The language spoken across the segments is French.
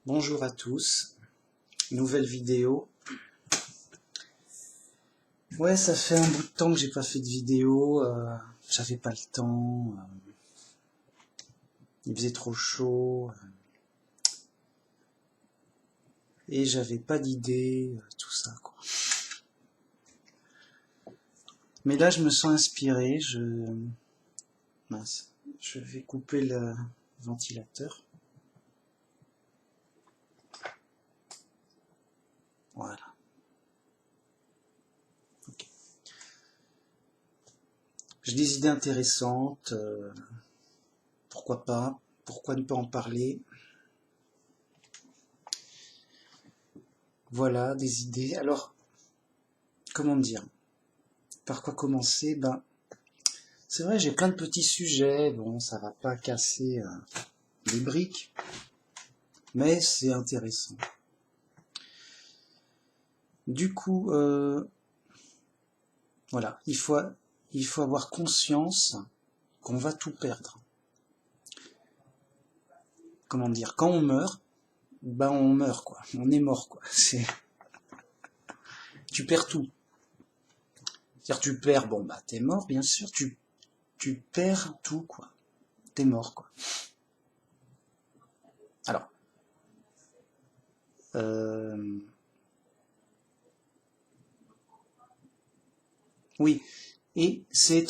Bonjour à tous, nouvelle vidéo. Ouais, ça fait un bout de temps que j'ai pas fait de vidéo, j'avais pas le temps, il faisait trop chaud, et j'avais pas d'idée, tout ça quoi. Mais là je me sens inspiré, mince, je vais couper le ventilateur. Voilà. Okay. J'ai des idées intéressantes, pourquoi pas, pourquoi ne pas en parler. Voilà, des idées. Alors, comment dire? Par quoi commencer? Ben, c'est vrai, j'ai plein de petits sujets, bon, ça va pas casser des briques, mais c'est intéressant. Du coup, voilà, il faut avoir conscience qu'on va tout perdre. Comment dire? Quand on meurt, ben on meurt, quoi. On est mort, quoi. Tu perds tout. C'est-à-dire, tu perds, bon, bah, t'es mort, bien sûr, tu perds tout, quoi. T'es mort, quoi. Alors, oui, et c'est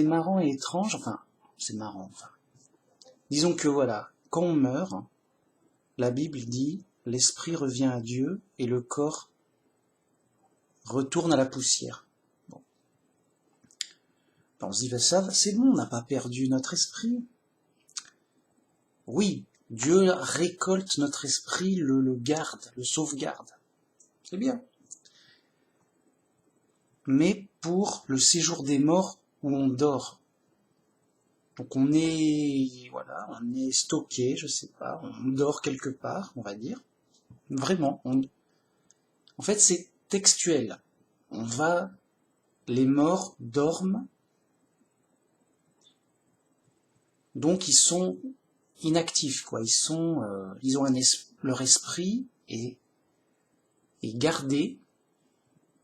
marrant et étrange, enfin, c'est marrant, enfin. Disons que voilà, quand on meurt, la Bible dit « l'esprit revient à Dieu et le corps retourne à la poussière ». Bon. On se dit « ça, c'est bon, on n'a pas perdu notre esprit ». Oui, Dieu récolte notre esprit, le garde, le sauvegarde. C'est bien. Mais pour le séjour des morts où on dort. Donc on est, voilà, on est stocké, je sais pas, on dort quelque part, on va dire. Vraiment, en fait c'est textuel. Les morts dorment, donc ils sont inactifs, quoi. Ils ont leur esprit est gardé,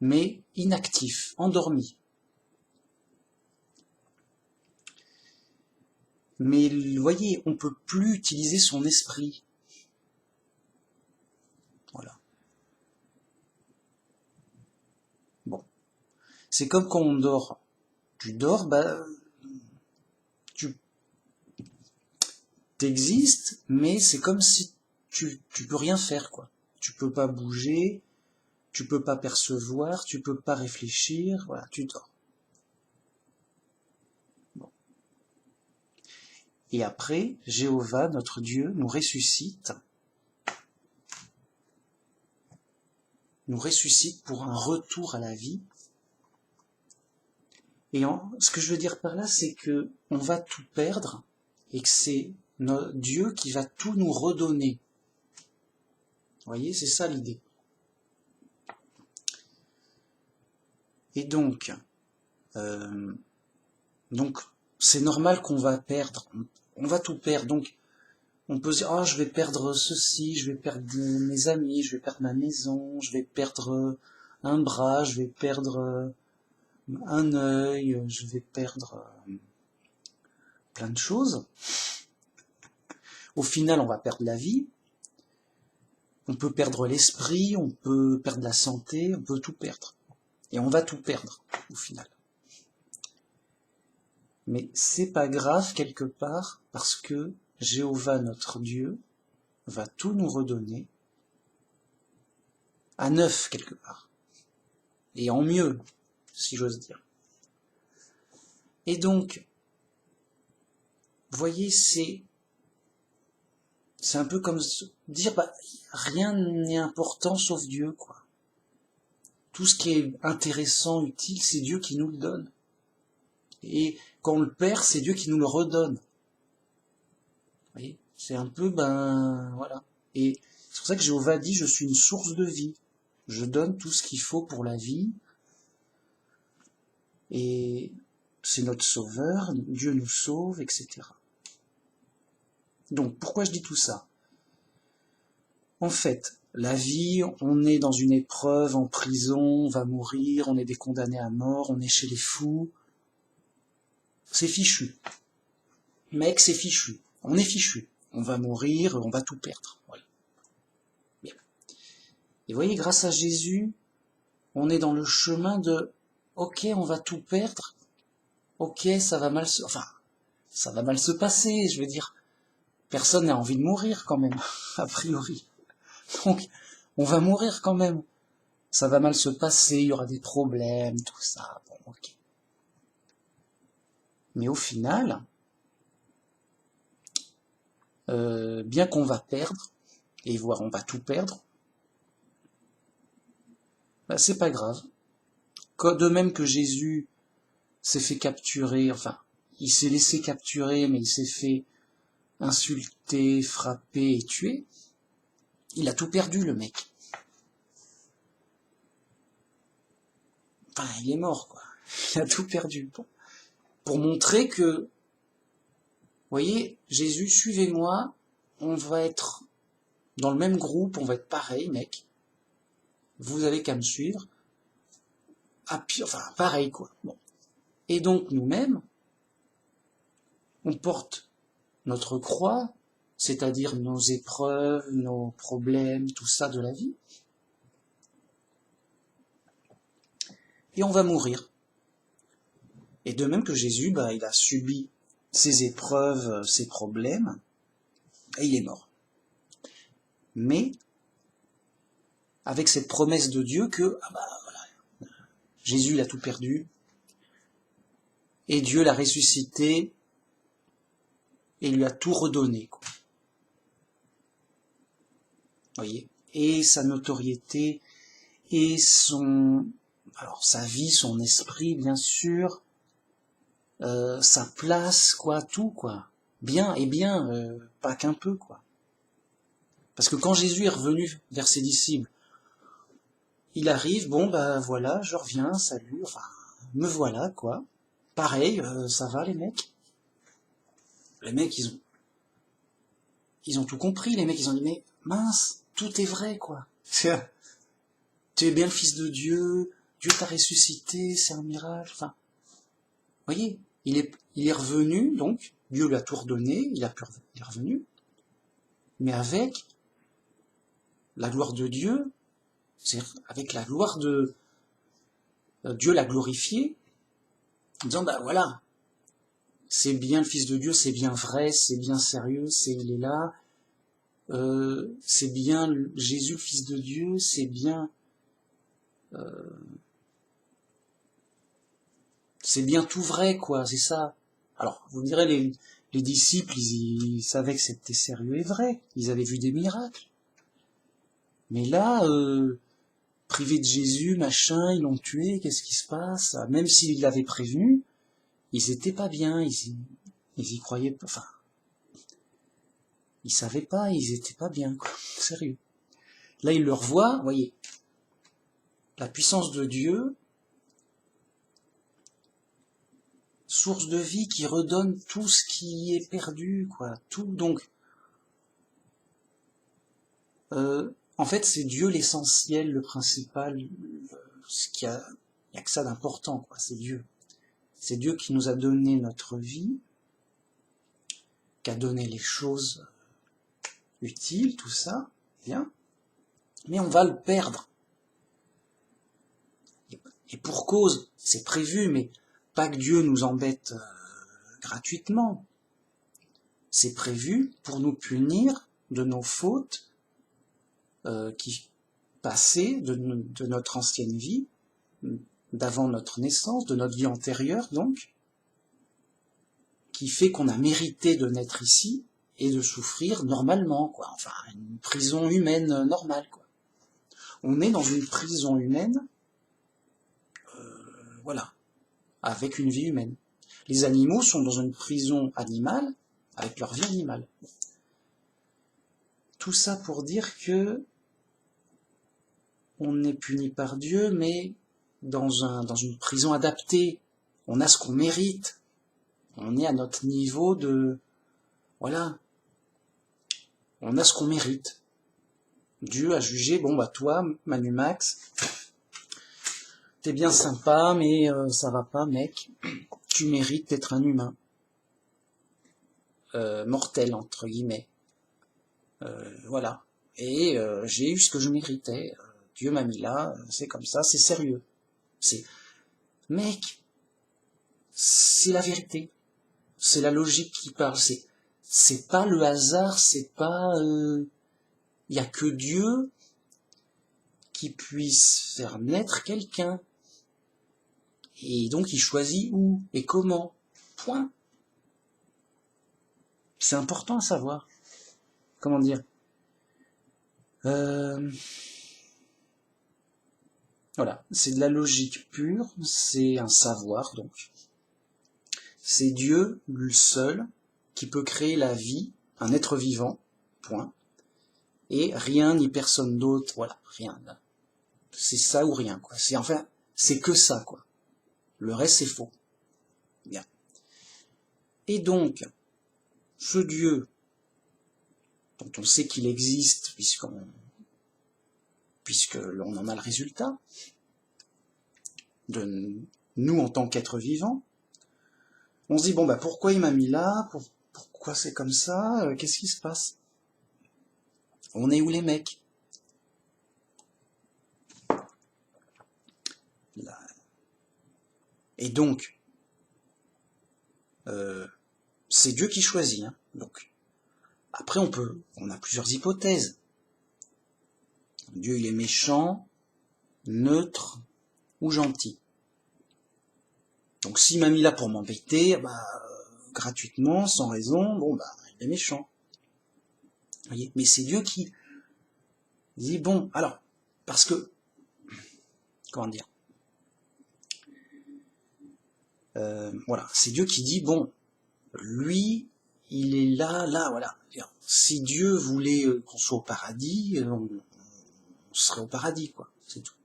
mais inactif, endormi. Mais vous voyez, on peut plus utiliser son esprit. Voilà. Bon. C'est comme quand on dort. Tu dors, bah, tu t'existes, mais c'est comme si tu peux rien faire, quoi. Tu peux pas bouger, tu peux pas percevoir, tu peux pas réfléchir, voilà, tu dors. Bon. Et après, Jéhovah, notre Dieu, nous ressuscite pour un retour à la vie. Et ce que je veux dire par là, c'est que on va tout perdre et que c'est Dieu qui va tout nous redonner. Vous voyez, c'est ça l'idée. Et donc c'est normal qu'on va perdre, on va tout perdre. Donc on peut se dire, oh, je vais perdre ceci, je vais perdre mes amis, je vais perdre ma maison, je vais perdre un bras, je vais perdre un œil, je vais perdre plein de choses. Au final, on va perdre la vie, on peut perdre l'esprit, on peut perdre la santé, on peut tout perdre. Et on va tout perdre, au final. Mais c'est pas grave quelque part, parce que Jéhovah, notre Dieu, va tout nous redonner à neuf quelque part. Et en mieux, si j'ose dire. Et donc, vous voyez, c'est un peu comme dire, bah, rien n'est important sauf Dieu, quoi. Tout ce qui est intéressant, utile, c'est Dieu qui nous le donne. Et quand on le perd, c'est Dieu qui nous le redonne. Vous voyez, c'est un peu, ben, voilà. Et c'est pour ça que Jéhovah dit, je suis une source de vie. Je donne tout ce qu'il faut pour la vie. Et c'est notre sauveur, Dieu nous sauve, etc. Donc, pourquoi je dis tout ça? En fait, la vie, on est dans une épreuve, en prison, on va mourir, on est des condamnés à mort, on est chez les fous. C'est fichu. Mec, c'est fichu. On est fichu. On va mourir, on va tout perdre. Voilà. Bien. Et vous voyez, grâce à Jésus, on est dans le chemin de ok, on va tout perdre, ok, ça va mal se passer, je veux dire. Personne n'a envie de mourir quand même, a priori. Donc, on va mourir quand même. Ça va mal se passer, il y aura des problèmes, tout ça, bon, ok. Mais au final, bien qu'on va perdre, et voire on va tout perdre, bah, c'est pas grave. De même que Jésus s'est fait capturer, enfin, il s'est laissé capturer, mais il s'est fait insulter, frapper et tuer, il a tout perdu, le mec. Enfin, il est mort, quoi. Il a tout perdu. Bon. Pour montrer que, vous voyez, Jésus, suivez-moi, on va être dans le même groupe, on va être pareil, mec. Vous avez qu'à me suivre. Enfin, pareil, quoi. Bon. Et donc, nous-mêmes, on porte notre croix, c'est-à-dire nos épreuves, nos problèmes, tout ça de la vie. Et on va mourir. Et de même que Jésus, bah, il a subi ses épreuves, ses problèmes, et il est mort. Mais, avec cette promesse de Dieu que, voilà, Jésus, il a tout perdu, et Dieu l'a ressuscité, et lui a tout redonné, quoi. Voyez, et sa notoriété, et sa vie, son esprit, bien sûr, sa place, quoi, tout, quoi. Bien, et bien, pas qu'un peu, quoi. Parce que quand Jésus est revenu vers ses disciples, il arrive, bon, bah voilà, je reviens, salut, enfin, me voilà, quoi. Pareil, ça va, les mecs? Les mecs, ils ont tout compris, les mecs, ils ont dit, mais mince, tout est vrai, quoi. Tu es bien le fils de Dieu, Dieu t'a ressuscité, c'est un miracle, enfin. Vous voyez, il est revenu, donc, Dieu lui a tout redonné, il est revenu, mais avec la gloire de Dieu, c'est avec la gloire de Dieu l'a glorifié, en disant, bah voilà, c'est bien le Fils de Dieu, c'est bien vrai, c'est bien sérieux, il est là, c'est bien Jésus le Fils de Dieu, c'est bien tout vrai, quoi, c'est ça. Alors, vous me direz, les disciples, ils savaient que c'était sérieux et vrai, ils avaient vu des miracles. Mais là, privés de Jésus, machin, ils l'ont tué, qu'est-ce qui se passe? Même s'ils l'avaient prévenu, ils étaient pas bien, ils y croyaient pas, enfin, ils savaient pas, ils étaient pas bien, quoi, sérieux. Là, ils le revoient, vous voyez, la puissance de Dieu, source de vie qui redonne tout ce qui est perdu, quoi, tout, donc, en fait, c'est Dieu l'essentiel, le principal, ce qu'il y a, il y a que ça d'important, quoi, c'est Dieu. C'est Dieu qui nous a donné notre vie, qui a donné les choses utiles, tout ça, bien, mais on va le perdre. Et pour cause, c'est prévu, mais pas que Dieu nous embête gratuitement. C'est prévu pour nous punir de nos fautes qui passaient de notre ancienne vie, d'avant notre naissance, de notre vie antérieure donc, qui fait qu'on a mérité de naître ici et de souffrir normalement, quoi. Enfin, une prison humaine normale, quoi. On est dans une prison humaine, voilà, avec une vie humaine. Les animaux sont dans une prison animale, avec leur vie animale. Tout ça pour dire que on est puni par Dieu, mais dans une prison adaptée. On a ce qu'on mérite. On est à notre niveau de... Voilà. On a ce qu'on mérite. Dieu a jugé, bon bah toi, Manu Max, t'es bien sympa, mais ça va pas, mec. Tu mérites d'être un humain. Mortel, entre guillemets. Voilà. Et j'ai eu ce que je méritais. Dieu m'a mis là, c'est comme ça, c'est sérieux. Mec, c'est la vérité. C'est la logique qui parle. C'est pas le hasard, c'est pas... y a que Dieu qui puisse faire naître quelqu'un. Et donc il choisit où et comment. Point. C'est important à savoir. Comment dire Voilà, c'est de la logique pure, c'est un savoir donc. C'est Dieu, le seul, qui peut créer la vie, un être vivant, point. Et rien ni personne d'autre, voilà, rien. C'est ça ou rien, quoi. C'est que ça, quoi. Le reste, c'est faux. Bien. Et donc, ce Dieu, dont on sait qu'il existe, puisque l'on en a le résultat, de nous en tant qu'êtres vivants, on se dit, bon, bah, pourquoi il m'a mis là? Pourquoi c'est comme ça? Qu'est-ce qui se passe? On est où les mecs? Là. Et donc, c'est Dieu qui choisit. Hein. Donc, après, on a plusieurs hypothèses. Dieu, il est méchant, neutre ou gentil. Donc, s'il m'a mis là pour m'embêter, bah, gratuitement, sans raison, bon, bah, il est méchant. Vous voyez, mais c'est Dieu qui dit, bon, alors, parce que, comment dire, voilà, c'est Dieu qui dit, bon, lui, il est là, voilà. Si Dieu voulait qu'on soit au paradis, on serait au paradis, quoi, c'est tout.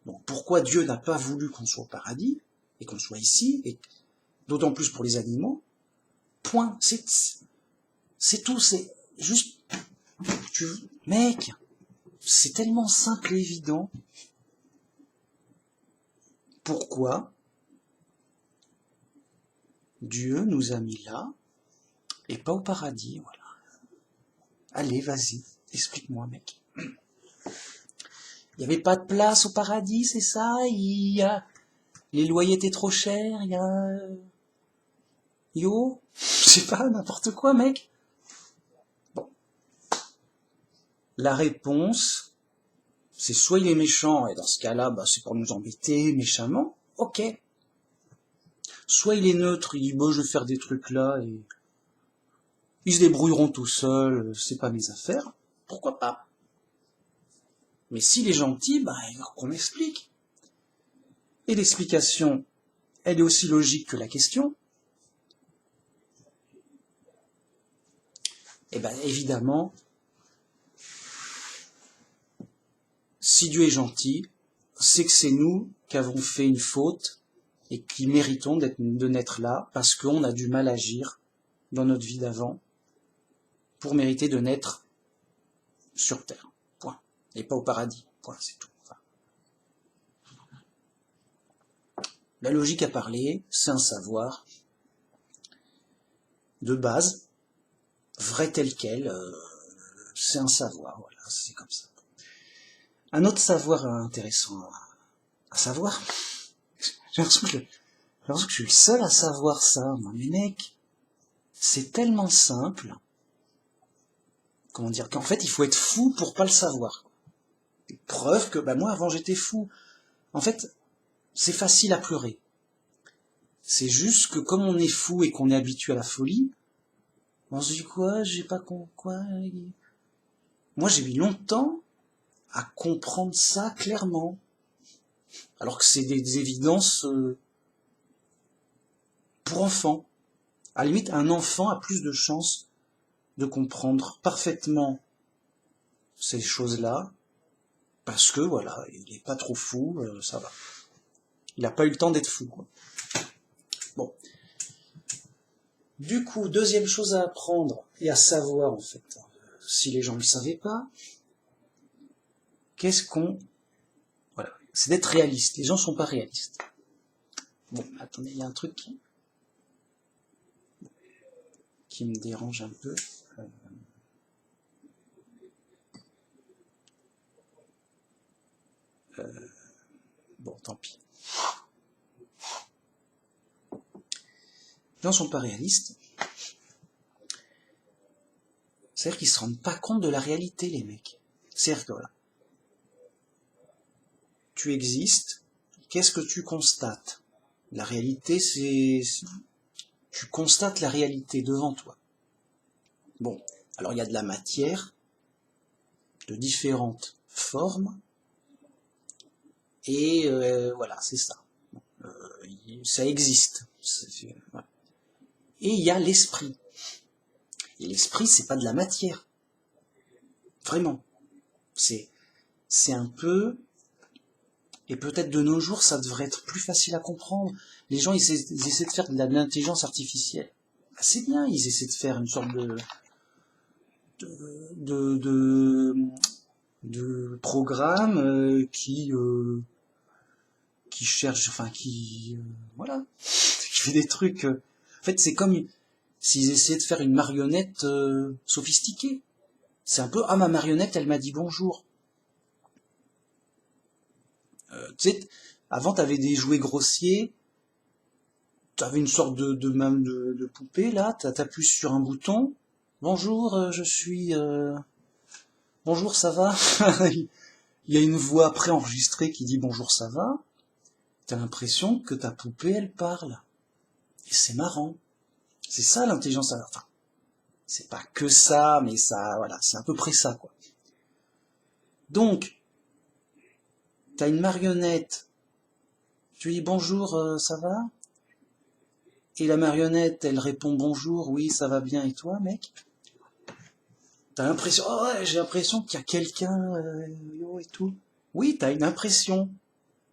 Donc pourquoi Dieu n'a pas voulu qu'on soit au paradis, et qu'on soit ici, et d'autant plus pour les animaux, point, c'est tout, c'est juste, mec, c'est tellement simple et évident. Pourquoi Dieu nous a mis là, et pas au paradis, voilà. Allez, vas-y, explique-moi, mec. Il n'y avait pas de place au paradis, c'est ça? Les loyers étaient trop chers, Yo, je sais pas, n'importe quoi, mec. Bon. La réponse, c'est soit il est méchant, et dans ce cas-là, bah, c'est pour nous embêter méchamment, ok. Soit il est neutre, il dit, bon, je vais faire des trucs là, et ils se débrouilleront tout seuls, c'est pas mes affaires, pourquoi pas. Mais s'il est gentil, bah, il faut qu'on m'explique. Et l'explication, elle est aussi logique que la question. Et bien évidemment, si Dieu est gentil, c'est que c'est nous qui avons fait une faute et qui méritons de naître là parce qu'on a du mal à agir dans notre vie d'avant pour mériter de naître sur Terre. Point. Et pas au paradis. Point, c'est tout. Enfin. La logique à parler, c'est un savoir de base, vrai tel quel, c'est un savoir, voilà, c'est comme ça. Un autre savoir intéressant à savoir, j'ai l'impression que je suis le seul à savoir ça, moi, mais mec, c'est tellement simple, comment dire, qu'en fait il faut être fou pour pas le savoir. Preuve que, bah moi avant j'étais fou. En fait, c'est facile à pleurer. C'est juste que comme on est fou et qu'on est habitué à la folie, on se dit quoi, j'ai pas quoi. Moi j'ai mis longtemps à comprendre ça clairement. Alors que c'est des évidences pour enfants. À la limite, un enfant a plus de chances de comprendre parfaitement ces choses-là, parce que voilà, il est pas trop fou, ça va. Il n'a pas eu le temps d'être fou, quoi. Bon. Du coup, deuxième chose à apprendre et à savoir, en fait, si les gens ne le savaient pas, qu'est-ce qu'on... Voilà, c'est d'être réaliste. Les gens sont pas réalistes. Bon, attendez, il y a un truc qui me dérange un peu. Bon, tant pis. Les gens sont pas réalistes. C'est-à-dire qu'ils se rendent pas compte de la réalité, les mecs. C'est-à-dire que voilà. Tu existes, qu'est-ce que tu constates? La réalité, c'est... Tu constates la réalité devant toi. Bon, alors il y a de la matière, de différentes formes, et voilà, c'est ça. Ça existe. Voilà. Et il y a l'esprit. Et l'esprit, c'est pas de la matière. Vraiment. C'est un peu... Et peut-être de nos jours, ça devrait être plus facile à comprendre. Les gens, ils essaient de faire de l'intelligence artificielle. Ben, c'est bien, ils essaient de faire une sorte de programme qui cherche, enfin voilà, qui fait des trucs. En fait, c'est comme s'ils essayaient de faire une marionnette sophistiquée. C'est un peu, ah, ma marionnette, elle m'a dit bonjour. Tu sais, avant, t'avais des jouets grossiers, t'avais une sorte de poupée, là, t'appuies sur un bouton. Bonjour, je suis... Bonjour, ça va? Il y a une voix préenregistrée qui dit bonjour, ça va? T'as l'impression que ta poupée, elle parle. Et c'est marrant. C'est ça l'intelligence. Enfin, c'est pas que ça, mais ça, voilà, c'est à peu près ça, quoi. Donc, t'as une marionnette, tu lui dis bonjour, ça va? Et la marionnette, elle répond bonjour, oui, ça va bien, et toi, mec? T'as l'impression, oh ouais, j'ai l'impression qu'il y a quelqu'un, yo, et tout. Oui, t'as une impression.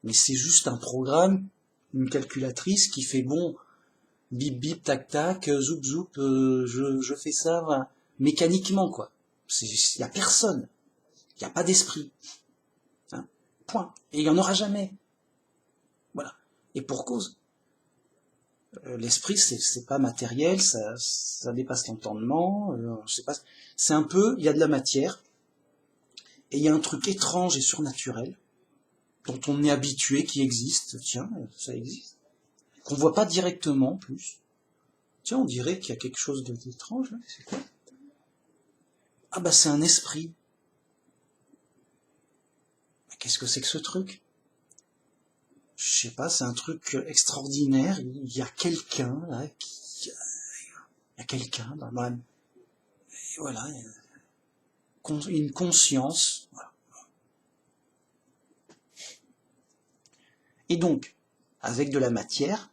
Mais c'est juste un programme, une calculatrice qui fait bon, bip bip, tac tac, zoup zoup, je fais ça, voilà, mécaniquement, quoi. Il y a personne. Il n'y a pas d'esprit. Hein, point. Et il n'y en aura jamais. Voilà. Et pour cause. L'esprit, c'est pas matériel, ça dépasse l'entendement, c'est un peu, il y a de la matière, et il y a un truc étrange et surnaturel, dont on est habitué, qui existe, tiens, ça existe, qu'on voit pas directement, en plus. Tiens, on dirait qu'il y a quelque chose d'étrange, là, c'est quoi? Ah bah c'est un esprit. Qu'est-ce que c'est que ce truc? Je sais pas, c'est un truc extraordinaire. Il y a quelqu'un là, il y a quelqu'un, voilà, une conscience. Voilà. Et donc, avec de la matière,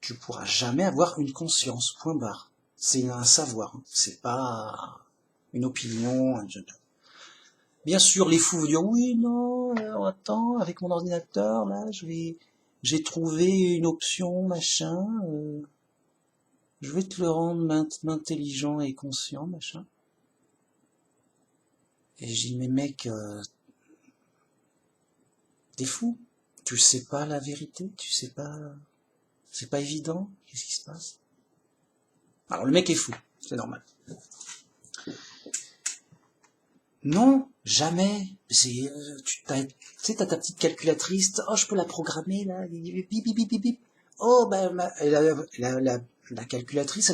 tu pourras jamais avoir une conscience. Point barre. C'est un savoir. C'est pas une opinion. Bien sûr, les fous vont dire oui, non, attends, avec mon ordinateur, là, j'ai trouvé une option, machin, je vais te le rendre intelligent et conscient, machin. Et j'ai dit, mais mec, t'es fou, tu sais pas la vérité, tu sais pas, c'est pas évident, qu'est-ce qui se passe? Alors le mec est fou, c'est normal. Non, jamais. Tu sais, t'as ta petite calculatrice. Oh, je peux la programmer là. Bip, bip, bip, bip, bip. Oh, bah, la calculatrice,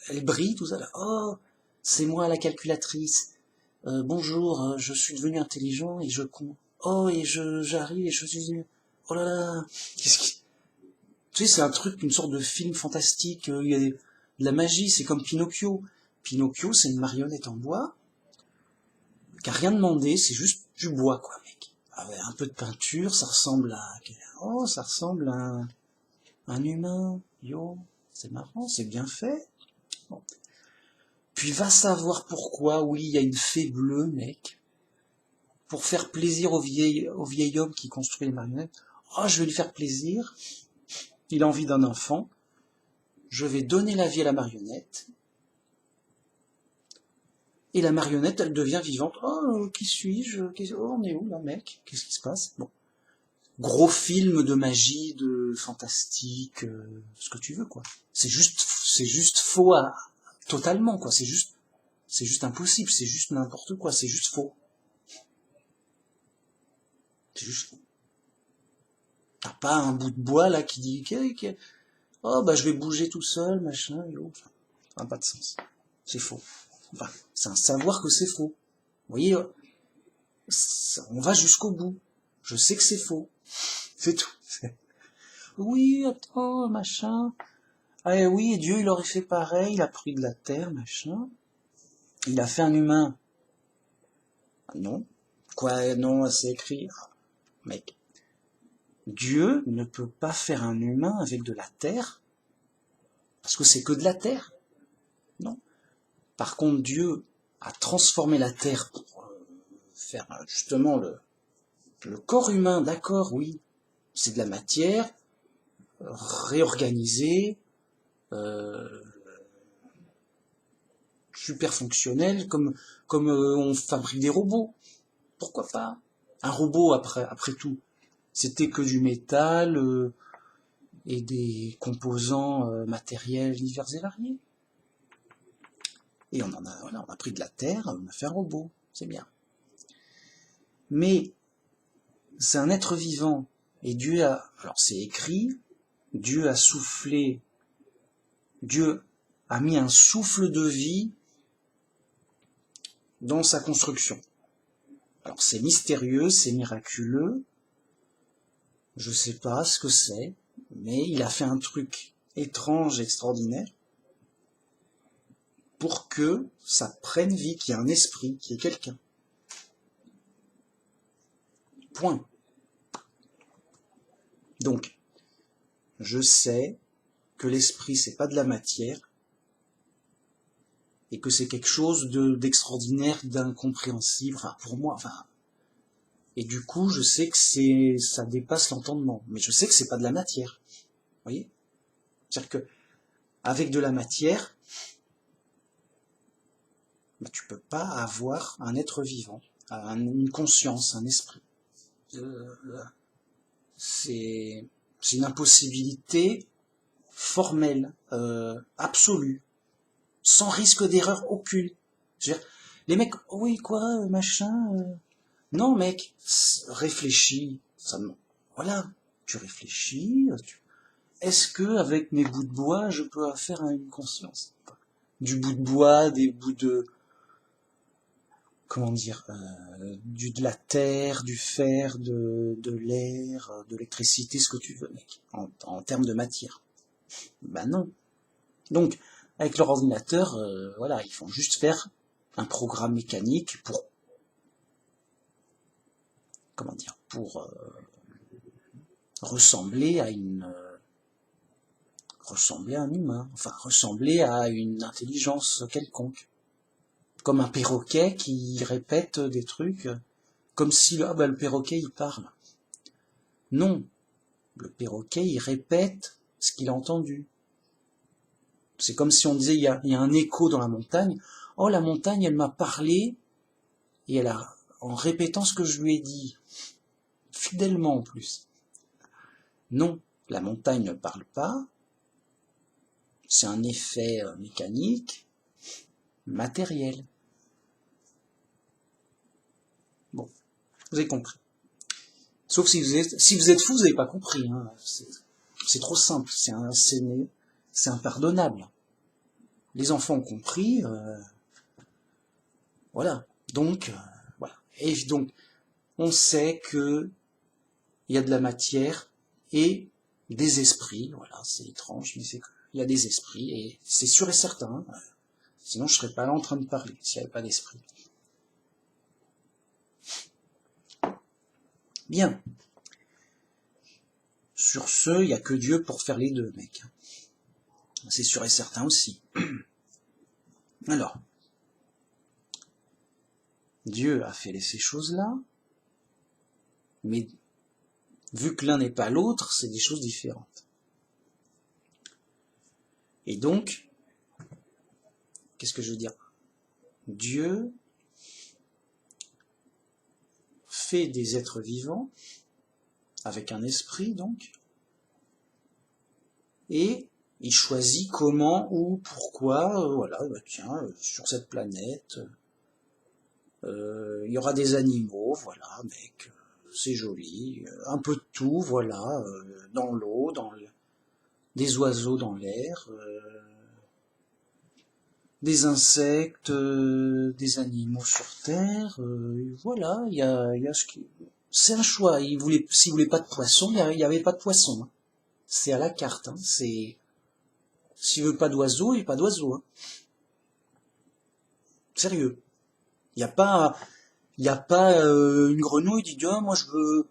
elle brille tout ça. Là. Oh, c'est moi la calculatrice. Bonjour, je suis devenu intelligent et je compte. Oh, et j'arrive et je suis. Oh là là. Qu'est-ce qui... Tu sais, c'est un truc, une sorte de film fantastique. Il y a de la magie. C'est comme Pinocchio. Pinocchio, c'est une marionnette en bois. Qui a rien demandé, c'est juste du bois, quoi, mec. Avec un peu de peinture, ça ressemble à... Oh, ça ressemble à un humain. Yo, c'est marrant, c'est bien fait. Bon. Puis va savoir pourquoi, oui, il y a une fée bleue, mec. Pour faire plaisir au vieil homme qui construit les marionnettes. Oh, je vais lui faire plaisir. Il a envie d'un enfant. Je vais donner la vie à la marionnette. Et la marionnette, elle devient vivante. Oh, qui suis-je? Oh, on est où, là, mec? Qu'est-ce qui se passe? Bon. Gros film de magie, de fantastique, ce que tu veux, quoi. C'est juste faux totalement, quoi. C'est juste impossible, c'est juste n'importe quoi, c'est juste faux. C'est juste faux. T'as pas un bout de bois, là, qui dit, oh, bah, je vais bouger tout seul, machin, ça n'a pas de sens. C'est faux. Enfin, c'est un savoir que c'est faux. Vous voyez, on va jusqu'au bout. Je sais que c'est faux. C'est tout. Oui, attends, machin. Ah oui, Dieu, il aurait fait pareil, il a pris de la terre, machin. Il a fait un humain. Non. Quoi, non, c'est écrit. Mec, Dieu ne peut pas faire un humain avec de la terre, parce que c'est que de la terre. Non. Par contre, Dieu a transformé la terre pour faire justement le corps humain, d'accord, oui. C'est de la matière, réorganisée, super fonctionnelle, comme on fabrique des robots. Pourquoi pas? Un robot, après tout, c'était que du métal et des composants matériels divers et variés. Et voilà, on a pris de la terre, on a fait un robot, c'est bien. Mais c'est un être vivant, et alors c'est écrit, Dieu a soufflé, Dieu a mis un souffle de vie dans sa construction. Alors c'est mystérieux, c'est miraculeux, je sais pas ce que c'est, mais il a fait un truc étrange, extraordinaire, pour que ça prenne vie, qu'il y ait un esprit, qu'il y ait quelqu'un. Point. Donc, je sais que l'esprit, c'est pas de la matière, et que c'est quelque chose d'extraordinaire, d'incompréhensible, enfin, pour moi, enfin. Et du coup, je sais que ça dépasse l'entendement, mais je sais que c'est pas de la matière. Vous voyez? C'est-à-dire que, avec de la matière, bah, tu peux pas avoir un être vivant, une conscience, un esprit. C'est une impossibilité formelle, absolue, sans risque d'erreur aucune. Je veux dire, les mecs, oh oui, quoi, machin. Non, mec, réfléchis. Voilà, tu réfléchis. Est-ce que avec mes bouts de bois, je peux faire une conscience? Du bout de bois, des bouts de, comment dire, de la terre, du fer, de l'air, de l'électricité, ce que tu veux, mec, en termes de matière. Ben non. Donc, avec leur ordinateur, voilà, ils font juste faire un programme mécanique pour, comment dire, pour ressembler à ressembler à un humain, enfin ressembler à une intelligence quelconque. Comme un perroquet qui répète des trucs, comme si le perroquet il parle. Non, le perroquet il répète ce qu'il a entendu. C'est comme si on disait il y a un écho dans la montagne. Oh, la montagne elle m'a parlé et elle a, en répétant ce que je lui ai dit, fidèlement en plus. Non, la montagne ne parle pas. C'est un effet mécanique, matériel. Bon, vous avez compris. Sauf si vous êtes fou, vous n'avez pas compris. Hein. C'est trop simple, c'est impardonnable. Les enfants ont compris, voilà. Donc, voilà. Et donc, on sait que il y a de la matière et des esprits. Voilà, c'est étrange, mais il y a des esprits et c'est sûr et certain. Sinon, je serais pas là en train de parler s'il n'y avait pas d'esprit. Bien. Sur ce, il n'y a que Dieu pour faire les deux, mec. C'est sûr et certain aussi. Alors, Dieu a fait ces choses-là, mais vu que l'un n'est pas l'autre, c'est des choses différentes. Et donc, qu'est-ce que je veux dire? Dieu fait des êtres vivants, avec un esprit donc, et il choisit comment ou pourquoi, voilà, bah tiens, sur cette planète, il y aura des animaux, voilà, mec, c'est joli, un peu de tout, voilà, dans l'eau, des oiseaux dans l'air, des insectes, des animaux sur Terre, voilà, il y a ce qui... C'est un choix, s'il voulait pas de poisson, il y avait pas de poisson, hein. C'est à la carte, hein. S'il veut pas d'oiseaux, il n'y a pas d'oiseaux, hein. Sérieux. Il y a pas une grenouille qui dit, ah, moi je veux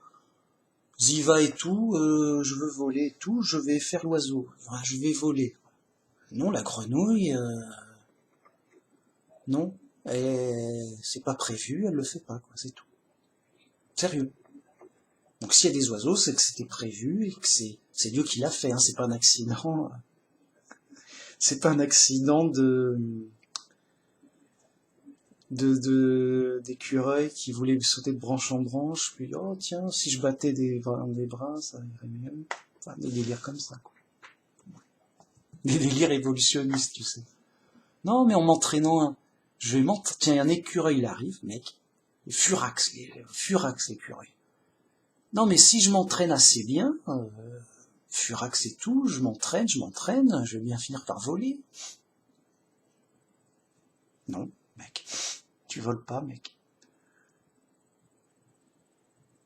Ziva et tout, je veux voler et tout, je vais faire l'oiseau, enfin, je vais voler. Non, la grenouille, non, c'est pas prévu, elle le fait pas, quoi, c'est tout. Sérieux. Donc s'il y a des oiseaux, c'est que c'était prévu et que c'est Dieu qui l'a fait, hein, c'est pas un accident. C'est pas un accident d'écureuil qui voulait sauter de branche en branche, puis oh tiens, si je battais des bras, ça irait mieux. Enfin, des délires comme ça, quoi. Des délires évolutionnistes, tu sais. Non, mais en m'entraînant, tiens, un écureuil, il arrive, mec, furax l'écureuil. Non, mais si je m'entraîne assez bien, furax et tout, je m'entraîne, je vais bien finir par voler. Non, mec, tu voles pas, mec.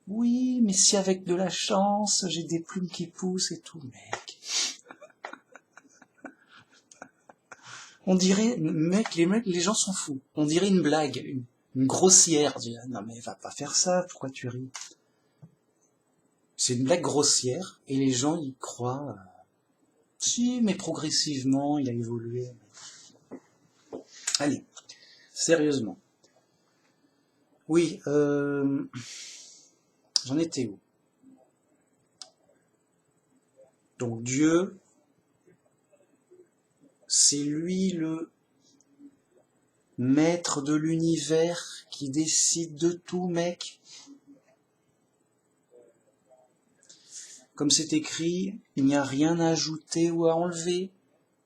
Oui, mais si avec de la chance, j'ai des plumes qui poussent et tout, mec. On dirait, mec, les gens sont fous. On dirait une blague, une grossière. Non mais va pas faire ça, pourquoi tu ris? C'est une blague grossière, et les gens y croient. Si, mais progressivement, il a évolué. Allez, sérieusement. Oui, j'en étais où? Donc Dieu, c'est lui le maître de l'univers qui décide de tout, mec. Comme c'est écrit, il n'y a rien à ajouter ou à enlever.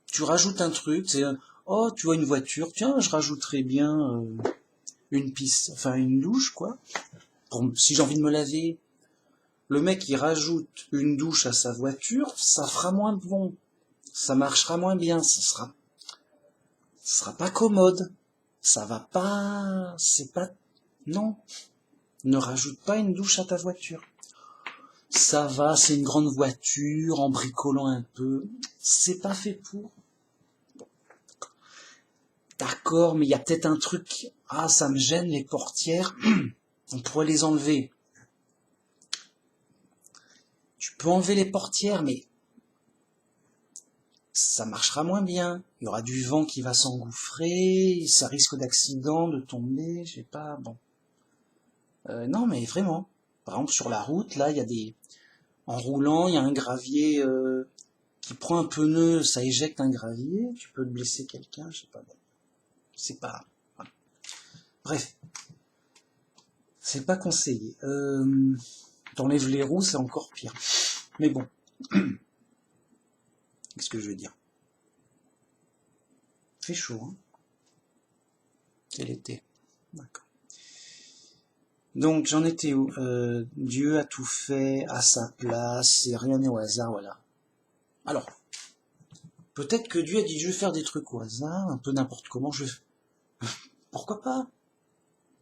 Tu rajoutes un truc, c'est oh, tu vois une voiture, tiens, je rajouterais bien une piste, enfin une douche, quoi. Si j'ai envie de me laver, le mec il rajoute une douche à sa voiture, ça fera moins bon, ça marchera moins bien, ça sera pas commode, ça va pas, c'est pas, non, ne rajoute pas une douche à ta voiture. Ça va, c'est une grande voiture, en bricolant un peu, c'est pas fait pour. D'accord, mais il y a peut-être un truc, ah ça me gêne les portières, on pourrait les enlever. Tu peux enlever les portières, mais ça marchera moins bien. Il y aura du vent qui va s'engouffrer, ça risque d'accident, de tomber, je sais pas, bon. Non, mais vraiment. Par exemple, sur la route, là, en roulant, il y a un gravier qui prend un pneu, ça éjecte un gravier, tu peux te blesser quelqu'un, je sais pas, bon. C'est pas... Voilà. Bref. C'est pas conseillé. T'enlèves les roues, c'est encore pire. Mais bon. Qu'est-ce que je veux dire? Il fait chaud, hein? C'est l'été. D'accord. Donc j'en étais où? Dieu a tout fait à sa place, et rien n'est au hasard, voilà. Alors, peut-être que Dieu a dit je vais faire des trucs au hasard, un peu n'importe comment, Pourquoi pas?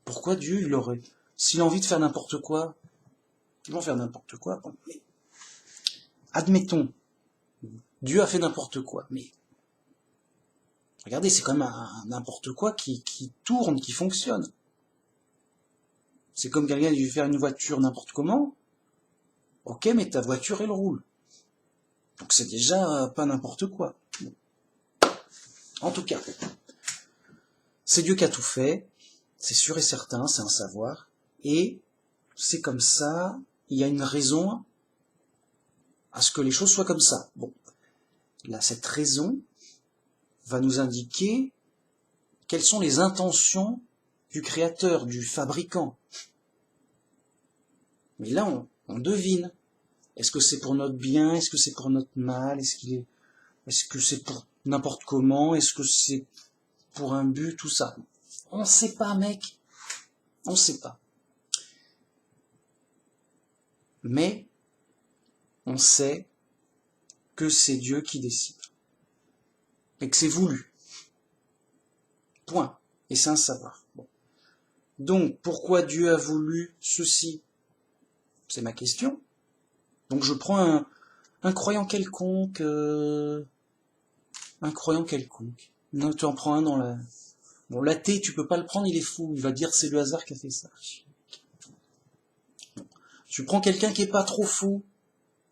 Pourquoi Dieu, il aurait... S'il a envie de faire n'importe quoi, ils vont faire n'importe quoi. Bon, mais... Admettons, Dieu a fait n'importe quoi, mais... Regardez, c'est quand même un n'importe quoi qui tourne, qui fonctionne. C'est comme quelqu'un qui veut faire une voiture n'importe comment. Ok, mais ta voiture, elle roule. Donc c'est déjà pas n'importe quoi. Bon. En tout cas, c'est Dieu qui a tout fait. C'est sûr et certain, c'est un savoir. Et c'est comme ça, il y a une raison à ce que les choses soient comme ça. Bon, là, cette raison va nous indiquer Quelles sont les intentions du créateur, du fabricant? Mais là, on devine. Est-ce que c'est pour notre bien? Est-ce que c'est pour notre mal? Est-ce que c'est pour n'importe comment? Est-ce que c'est pour un but? Tout ça. On ne sait pas, mec. On ne sait pas. Mais on sait que c'est Dieu qui décide. Et que c'est voulu. Point. Et c'est un savoir. Bon. Donc, pourquoi Dieu a voulu ceci? C'est ma question. Donc je prends un croyant quelconque. Un croyant quelconque. Non, tu en prends un dans la... Bon, l'athée, tu peux pas le prendre, il est fou. Il va dire c'est le hasard qui a fait ça. Tu prends quelqu'un qui est pas trop fou.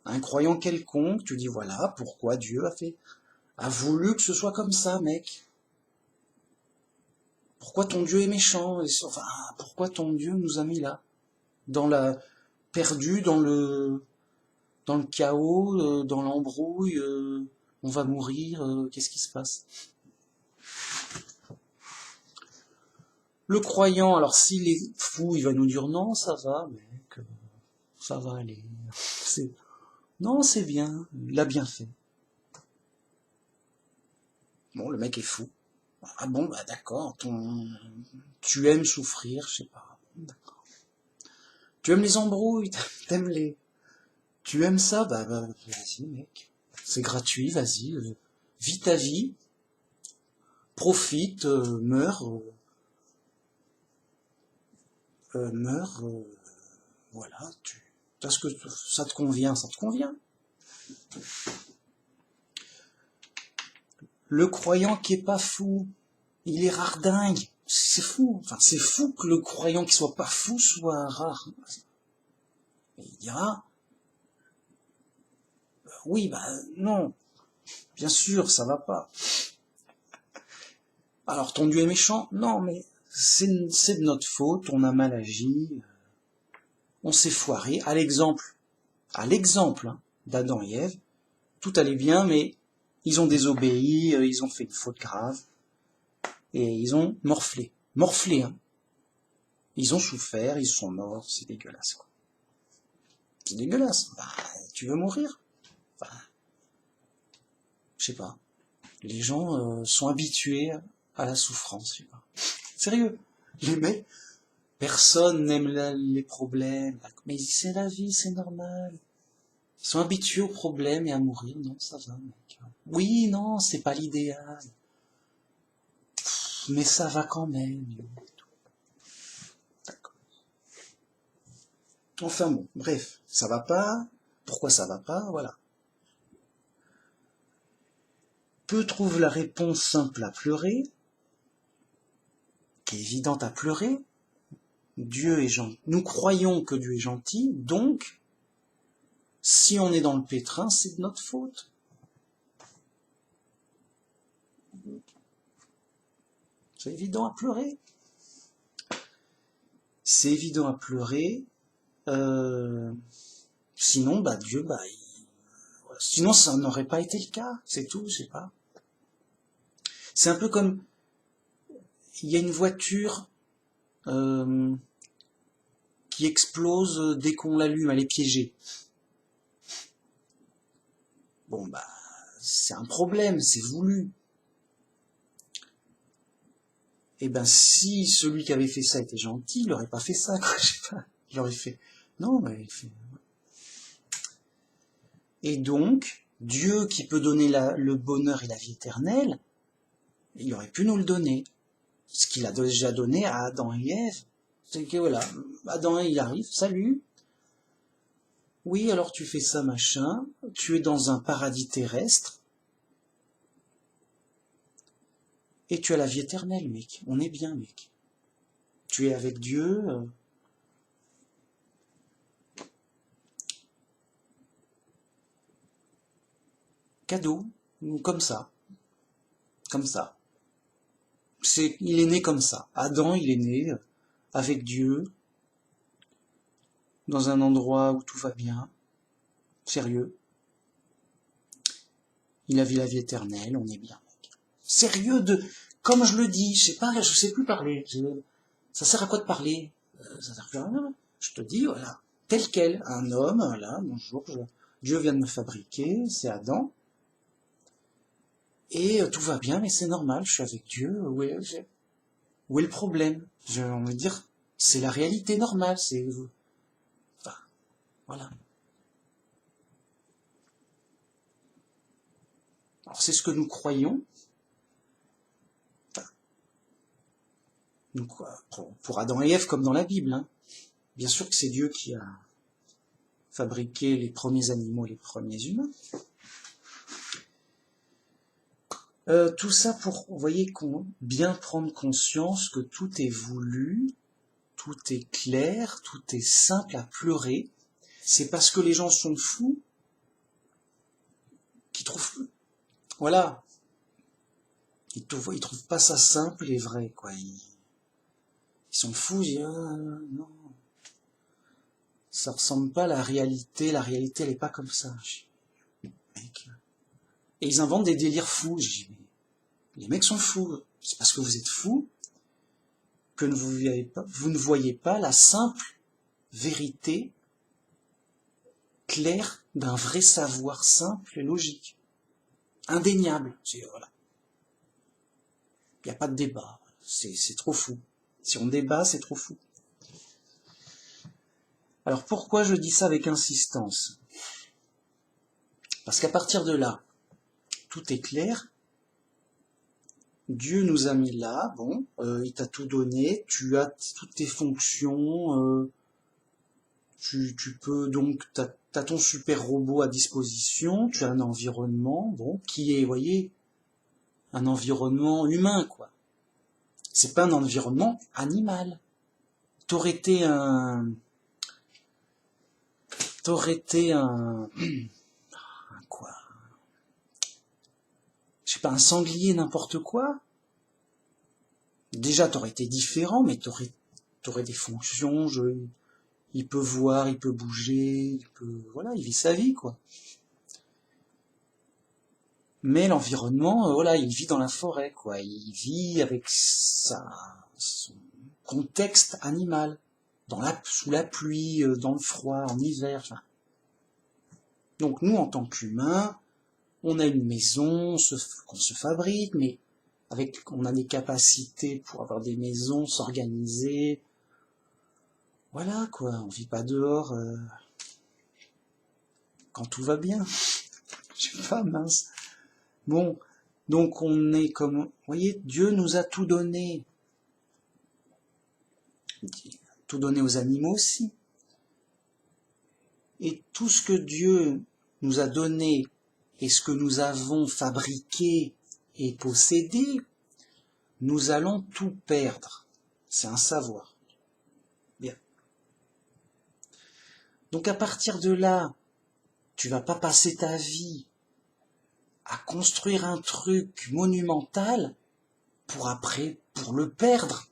Un croyant quelconque, tu dis voilà pourquoi Dieu a voulu que ce soit comme ça, mec. Pourquoi ton Dieu est méchant? Enfin, pourquoi ton Dieu nous a mis là? Perdu dans le chaos, dans l'embrouille, on va mourir, qu'est-ce qui se passe? Le croyant, alors s'il est fou, il va nous dire non, ça va, mec, ça va aller. Non, c'est bien, il a bien fait. Bon, le mec est fou. Ah bon, bah d'accord, tu aimes souffrir, je sais pas. D'accord. Tu aimes les embrouilles, tu aimes ça, bah vas-y, mec. C'est gratuit, vas-y, vis ta vie, profite, meurs, voilà, parce que ça te convient, ça te convient. Le croyant qui est pas fou, il est rardingue, c'est fou, enfin c'est fou que le croyant qui soit pas fou soit rare. Et il dira, oui, bah non, bien sûr, ça va pas. Alors ton Dieu est méchant? Non, mais c'est de notre faute, on a mal agi, on s'est foiré. À l'exemple hein, d'Adam et Ève, tout allait bien, mais ils ont désobéi, ils ont fait une faute grave, et ils ont morflé. Morflé, hein. Ils ont souffert, ils sont morts, c'est dégueulasse, quoi. C'est dégueulasse. Bah, tu veux mourir? Enfin, je sais pas. Les gens sont habitués à la souffrance, je sais pas. Sérieux. Les mecs, personne n'aime les problèmes. Mais c'est la vie, c'est normal. Ils sont habitués aux problèmes et à mourir. Non, ça va, mec. Oui, non, c'est pas l'idéal. Mais ça va quand même. D'accord. Enfin bon, bref, ça va pas. Pourquoi ça va pas? Voilà. Peu trouve la réponse simple à pleurer, qui est évidente à pleurer. Dieu est gentil. Nous croyons que Dieu est gentil, donc, si on est dans le pétrin, c'est de notre faute. C'est évident à pleurer. C'est évident à pleurer. Sinon, bah Dieu, sinon ça n'aurait pas été le cas. C'est tout, je sais pas. C'est un peu comme il y a une voiture qui explose dès qu'on l'allume, elle est piégée. Bon bah c'est un problème, c'est voulu. Et ben si celui qui avait fait ça était gentil, il aurait pas fait ça, quoi, je sais pas. Il aurait fait non, mais il fait. Et donc Dieu qui peut donner le bonheur et la vie éternelle, il aurait pu nous le donner. Ce qu'il a déjà donné à Adam et Ève. C'est que voilà, Adam il arrive, salut. Oui, alors tu fais ça, machin. Tu es dans un paradis terrestre. Et tu as la vie éternelle, mec. On est bien, mec. Tu es avec Dieu. Cadeau. Comme ça. Comme ça. Il est né comme ça. Adam, il est né avec Dieu. Dans un endroit où tout va bien. Sérieux. Il a vu la vie éternelle, on est bien, mec. Sérieux comme je le dis, je sais plus parler. Ça sert à quoi de parler? Ça sert plus à rien. Je te dis, voilà, tel quel, un homme, voilà, bonjour, Dieu vient de me fabriquer, c'est Adam, et tout va bien, mais c'est normal, je suis avec Dieu, où est le problème? On veut dire, c'est la réalité normale, enfin, voilà. Alors c'est ce que nous croyons, enfin, pour Adam et Ève comme dans la Bible, hein. Bien sûr que c'est Dieu qui a fabriqué les premiers animaux, les premiers humains. Tout ça pour, vous voyez, bien prendre conscience que tout est voulu, tout est clair, tout est simple à pleurer. C'est parce que les gens sont fous qu'ils trouvent, voilà, ils trouvent pas ça simple et vrai, quoi. Ils sont fous, ils disent, non, ça ressemble pas à la réalité elle est pas comme ça. Mec. Et ils inventent des délires fous. Je dis, mais les mecs sont fous. C'est parce que vous êtes fous que vous ne voyez pas la simple vérité claire d'un vrai savoir simple et logique. Indéniable. Voilà. Il n'y a pas de débat. C'est trop fou. Si on débat, c'est trop fou. Alors pourquoi je dis ça avec insistance? Parce qu'à partir de là, tout est clair. Dieu nous a mis là, bon, il t'a tout donné, tu as toutes tes fonctions, tu peux donc, t'as ton super robot à disposition, tu as un environnement, bon, qui est, vous voyez, un environnement humain, quoi. C'est pas un environnement animal. T'aurais été un quoi? Je sais pas, un sanglier, n'importe quoi. Déjà, t'aurais été différent, mais t'aurais des fonctions, il peut voir, il peut bouger, voilà, il vit sa vie, quoi. Mais l'environnement, voilà, il vit dans la forêt, quoi. Il vit avec son contexte animal, sous la pluie, dans le froid, en hiver. Enfin. Donc nous, en tant qu'humains, on a une maison qu'on se fabrique, mais on a des capacités pour avoir des maisons, s'organiser. Voilà, quoi. On vit pas dehors quand tout va bien. Je sais pas, mince. Bon, donc on est comme... Vous voyez, Dieu nous a tout donné. Tout donné aux animaux aussi. Et tout ce que Dieu nous a donné et ce que nous avons fabriqué et possédé, nous allons tout perdre. C'est un savoir. Bien. Donc à partir de là, tu vas pas passer ta vie à construire un truc monumental pour le perdre.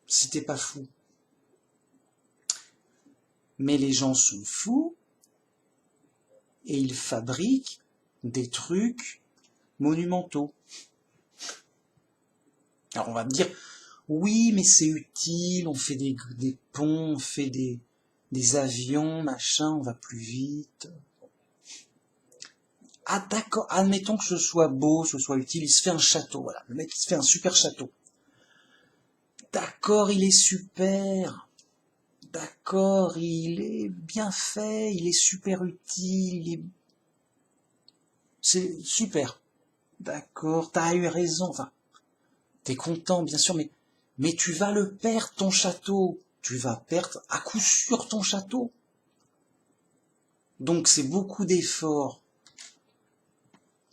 Si t'es pas fou. Mais les gens sont fous et ils fabriquent des trucs monumentaux. Alors on va me dire, oui, mais c'est utile, on fait des ponts, on fait des avions, machin, on va plus vite. Ah d'accord, admettons que ce soit beau, ce soit utile, il se fait un château, voilà, le mec il se fait un super château. D'accord, il est super. D'accord, il est bien fait, il est super utile, c'est super. D'accord, t'as eu raison, enfin, t'es content, bien sûr, mais tu vas le perdre, ton château. Tu vas perdre à coup sûr ton château. Donc c'est beaucoup d'efforts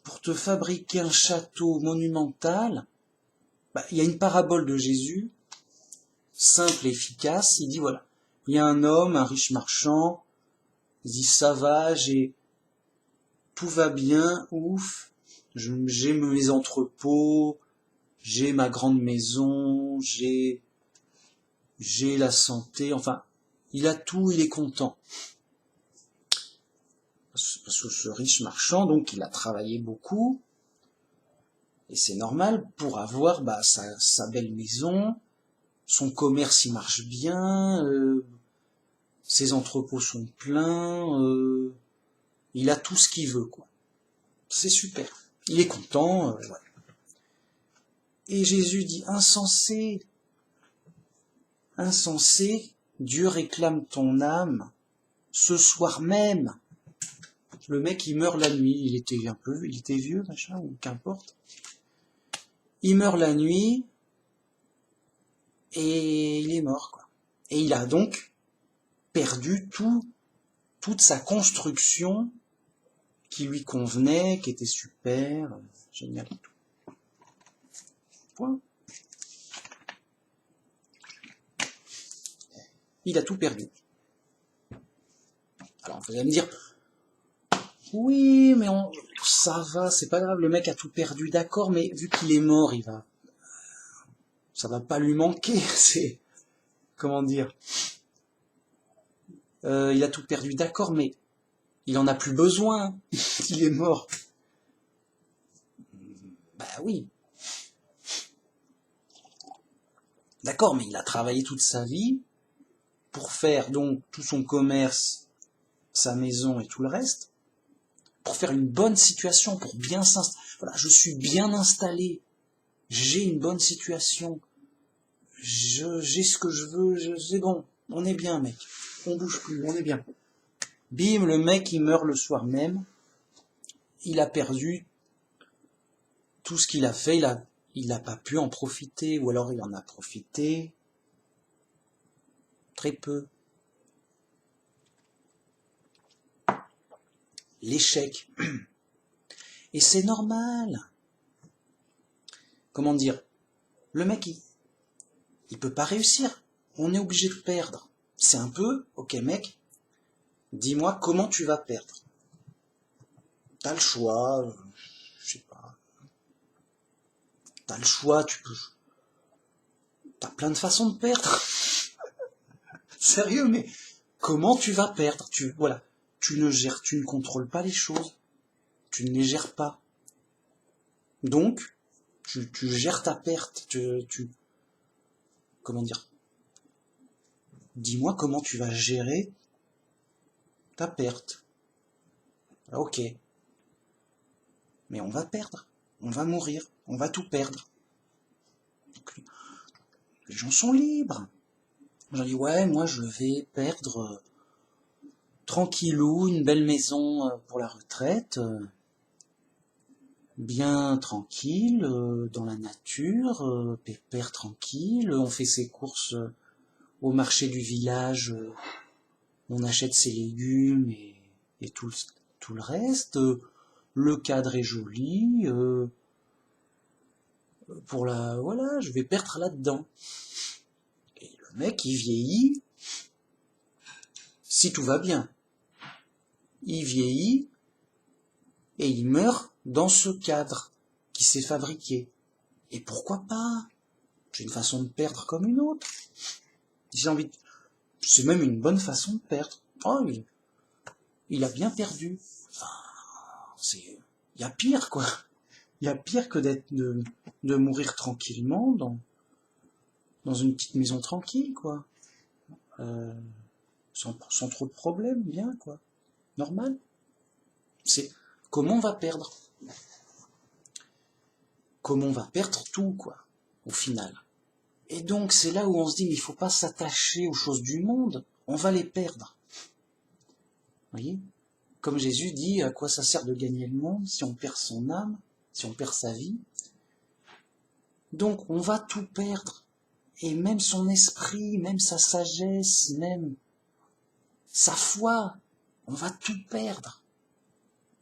pour te fabriquer un château monumental. Il y a une parabole de Jésus, simple et efficace. Il dit voilà, il y a un homme, un riche marchand, il dit ça va, tout va bien, ouf, j'ai mes entrepôts, j'ai ma grande maison, j'ai la santé, enfin, il a tout, il est content. parce que ce riche marchand, donc, il a travaillé beaucoup, et c'est normal, pour avoir sa belle maison, son commerce il marche bien, ses entrepôts sont pleins, il a tout ce qu'il veut, quoi. C'est super. Il est content, ouais. Et Jésus dit, insensé, insensé, Dieu réclame ton âme ce soir même. Le mec, il meurt la nuit, il était vieux, machin, ou qu'importe. Il meurt la nuit, et il est mort, quoi. Et il a donc perdu toute sa construction qui lui convenait, qui était super, génial et tout. Point. Il a tout perdu. Alors vous allez me dire, oui, mais ça va, c'est pas grave, le mec a tout perdu, d'accord, mais vu qu'il est mort, ça va pas lui manquer, c'est, comment dire, il a tout perdu, d'accord, mais il en a plus besoin, il est mort. Bah oui. D'accord, mais il a travaillé toute sa vie pour faire donc tout son commerce, sa maison et tout le reste, pour faire une bonne situation, pour bien s'installer. Voilà, je suis bien installé, j'ai une bonne situation, j'ai ce que je veux, c'est bon, on est bien, mec, on bouge plus, on est bien. Bim, le mec il meurt le soir même, il a perdu tout ce qu'il a fait, il n'a pas pu en profiter, ou alors il en a profité très peu. L'échec. Et c'est normal. Comment dire? Le mec, il peut pas réussir. On est obligé de perdre. C'est un peu, ok mec, dis-moi comment tu vas perdre. T'as le choix, je sais pas. T'as le choix, t'as plein de façons de perdre. Sérieux, mais comment tu vas perdre? Voilà. Tu ne contrôles pas les choses. Tu ne les gères pas. Donc, tu gères ta perte. Comment dire? Dis-moi comment tu vas gérer ta perte. Ok. Mais on va perdre. On va mourir. On va tout perdre. Donc, les gens sont libres. J'en dis, ouais, moi je vais perdre tranquillou une belle maison pour la retraite. Bien tranquille, dans la nature, pépère tranquille, on fait ses courses au marché du village, on achète ses légumes et tout le reste, le cadre est joli, voilà, je vais perdre là-dedans. Et le mec, il vieillit, si tout va bien, il vieillit et il meurt dans ce cadre qui s'est fabriqué. Et pourquoi pas? C'est une façon de perdre comme une autre. C'est même une bonne façon de perdre. Oh, il a bien perdu. Enfin, il y a pire, quoi. Il y a pire que de mourir tranquillement dans une petite maison tranquille, quoi. Sans trop de problèmes, bien, quoi. Normal. C'est comment on va perdre. Comment on va perdre tout, quoi, au final. Et donc, c'est là où on se dit, mais il faut pas s'attacher aux choses du monde. On va les perdre. Vous voyez? Comme Jésus dit, à quoi ça sert de gagner le monde si on perd son âme, si on perd sa vie? Donc, on va tout perdre. Et même son esprit, même sa sagesse, même sa foi, on va tout perdre.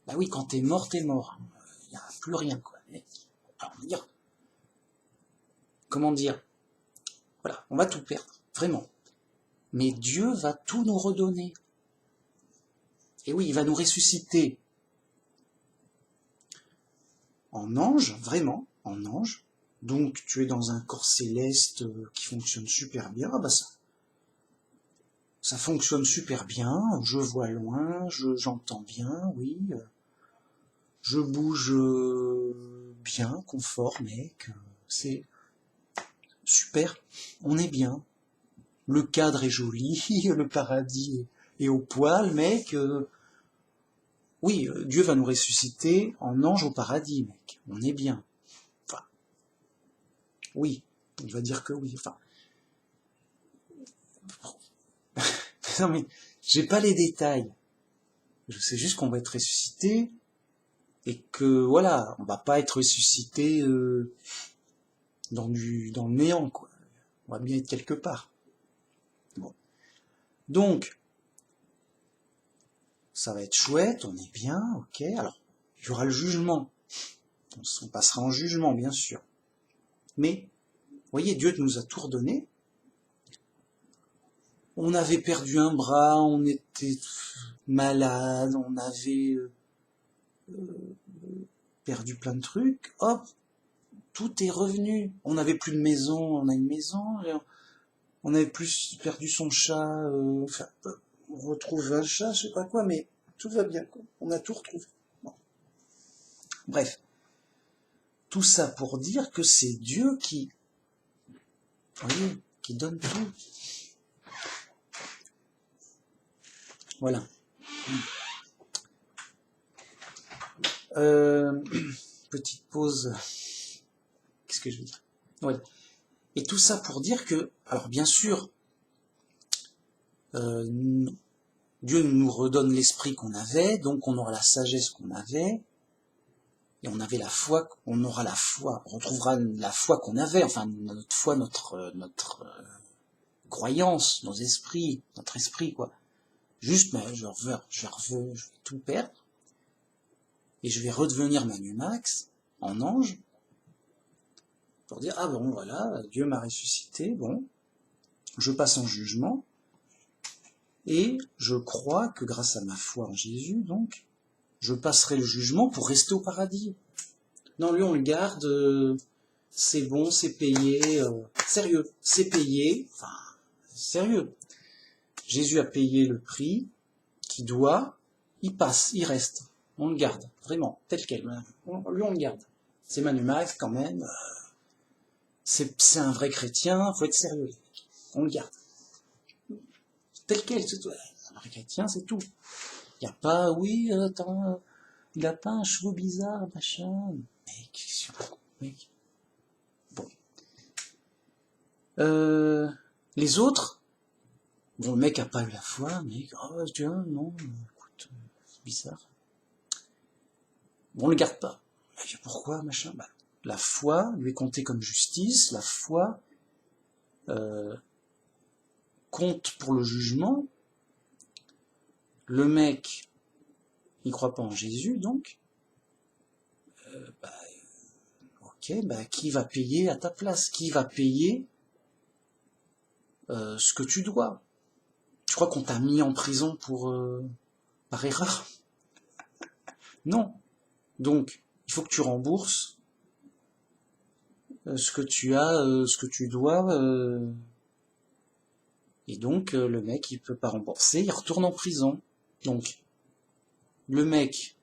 Bah oui, quand t'es mort, t'es mort. Il n'y a plus rien, quoi. Alors, comment dire? Voilà, on va tout perdre, vraiment. Mais Dieu va tout nous redonner. Et oui, il va nous ressusciter en ange, vraiment, en ange. Donc tu es dans un corps céleste qui fonctionne super bien. Ah bah ça. ça fonctionne super bien, je vois loin, j'entends bien, oui, je bouge bien, confort, mec, c'est super, on est bien, le cadre est joli, le paradis est au poil, mec, oui, Dieu va nous ressusciter en ange au paradis, mec, on est bien, enfin, oui, il va dire que oui, enfin, non mais, j'ai pas les détails, je sais juste qu'on va être ressuscité, et que voilà, on va pas être ressuscité dans le néant, quoi. On va bien être quelque part. Bon. Donc, ça va être chouette, on est bien, ok. Alors, il y aura le jugement. On passera en jugement, bien sûr. Mais, vous voyez, Dieu nous a tout redonné. On avait perdu un bras, on était malade, on avait perdu plein de trucs. Hop, tout est revenu. On n'avait plus de maison, on a une maison. On avait plus perdu son chat. Enfin, on retrouve un chat, je sais pas quoi, mais tout va bien, quoi. On a tout retrouvé. Bon. Bref, tout ça pour dire que c'est Dieu qui, voyez, qui donne tout. Voilà. Petite pause. Qu'est-ce que je veux dire? Ouais. Et tout ça pour dire que, alors bien sûr, Dieu nous redonne l'esprit qu'on avait, donc on aura la sagesse qu'on avait, et on avait la foi, on aura la foi, on retrouvera la foi qu'on avait, enfin notre foi, notre croyance, nos esprits, notre esprit, quoi. Juste, mais je vais tout perdre, et je vais redevenir Manu Max, en ange, pour dire, ah bon, voilà, Dieu m'a ressuscité, bon, je passe en jugement, et je crois que grâce à ma foi en Jésus, donc, je passerai le jugement pour rester au paradis. Non, lui, on le garde, c'est bon, c'est payé, sérieux, c'est payé, enfin, sérieux. Jésus a payé le prix qu'il doit, il passe, il reste. On le garde, vraiment, tel quel. Lui, on le garde. C'est Manu Max, quand même. C'est un vrai chrétien, faut être sérieux. On le garde. Tel quel, c'est tout. Un vrai chrétien, c'est tout. Il n'y a pas, oui, attends, il a pas un cheveu bizarre, machin. Mec. Bon. Les autres, bon, le mec a pas eu la foi, mec, oh, tiens, non, écoute, c'est bizarre. Bon, on le garde pas. Pourquoi, machin? Bah, la foi lui est comptée comme justice, la foi compte pour le jugement. Le mec, il croit pas en Jésus, donc, bah, ok, bah, qui va payer à ta place? Qui va payer ce que tu dois? Tu crois qu'on t'a mis en prison par erreur? Non. Donc, il faut que tu rembourses ce que tu as, ce que tu dois, et donc le mec il peut pas rembourser, il retourne en prison. Donc le mec,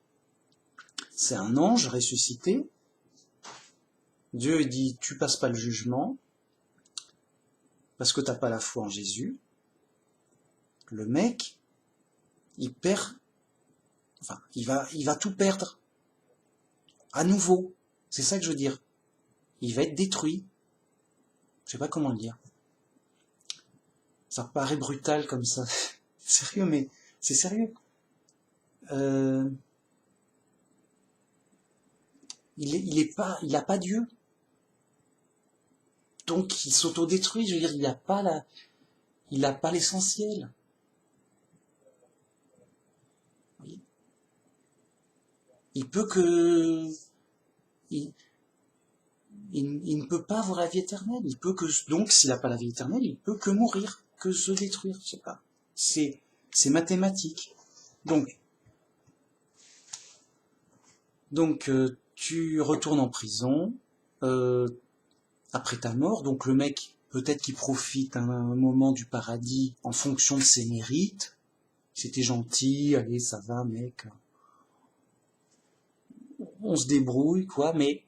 c'est un ange ressuscité. Dieu dit tu passes pas le jugement parce que t'as pas la foi en Jésus. Le mec, il perd, enfin il va tout perdre à nouveau. C'est ça que je veux dire. Il va être détruit. Je sais pas comment le dire. Ça paraît brutal comme ça. Sérieux, mais c'est sérieux. Il a pas Dieu. Donc il s'autodétruit, je veux dire, il a pas l'essentiel. Il peut que, il ne peut pas avoir la vie éternelle. Il peut que, donc, s'il n'a pas la vie éternelle, il peut que mourir, que se détruire, je sais pas. C'est mathématique. Donc, tu retournes en prison, après ta mort, donc le mec peut-être qu'il profite un moment du paradis en fonction de ses mérites. C'était gentil, allez, ça va, mec. On se débrouille, quoi, mais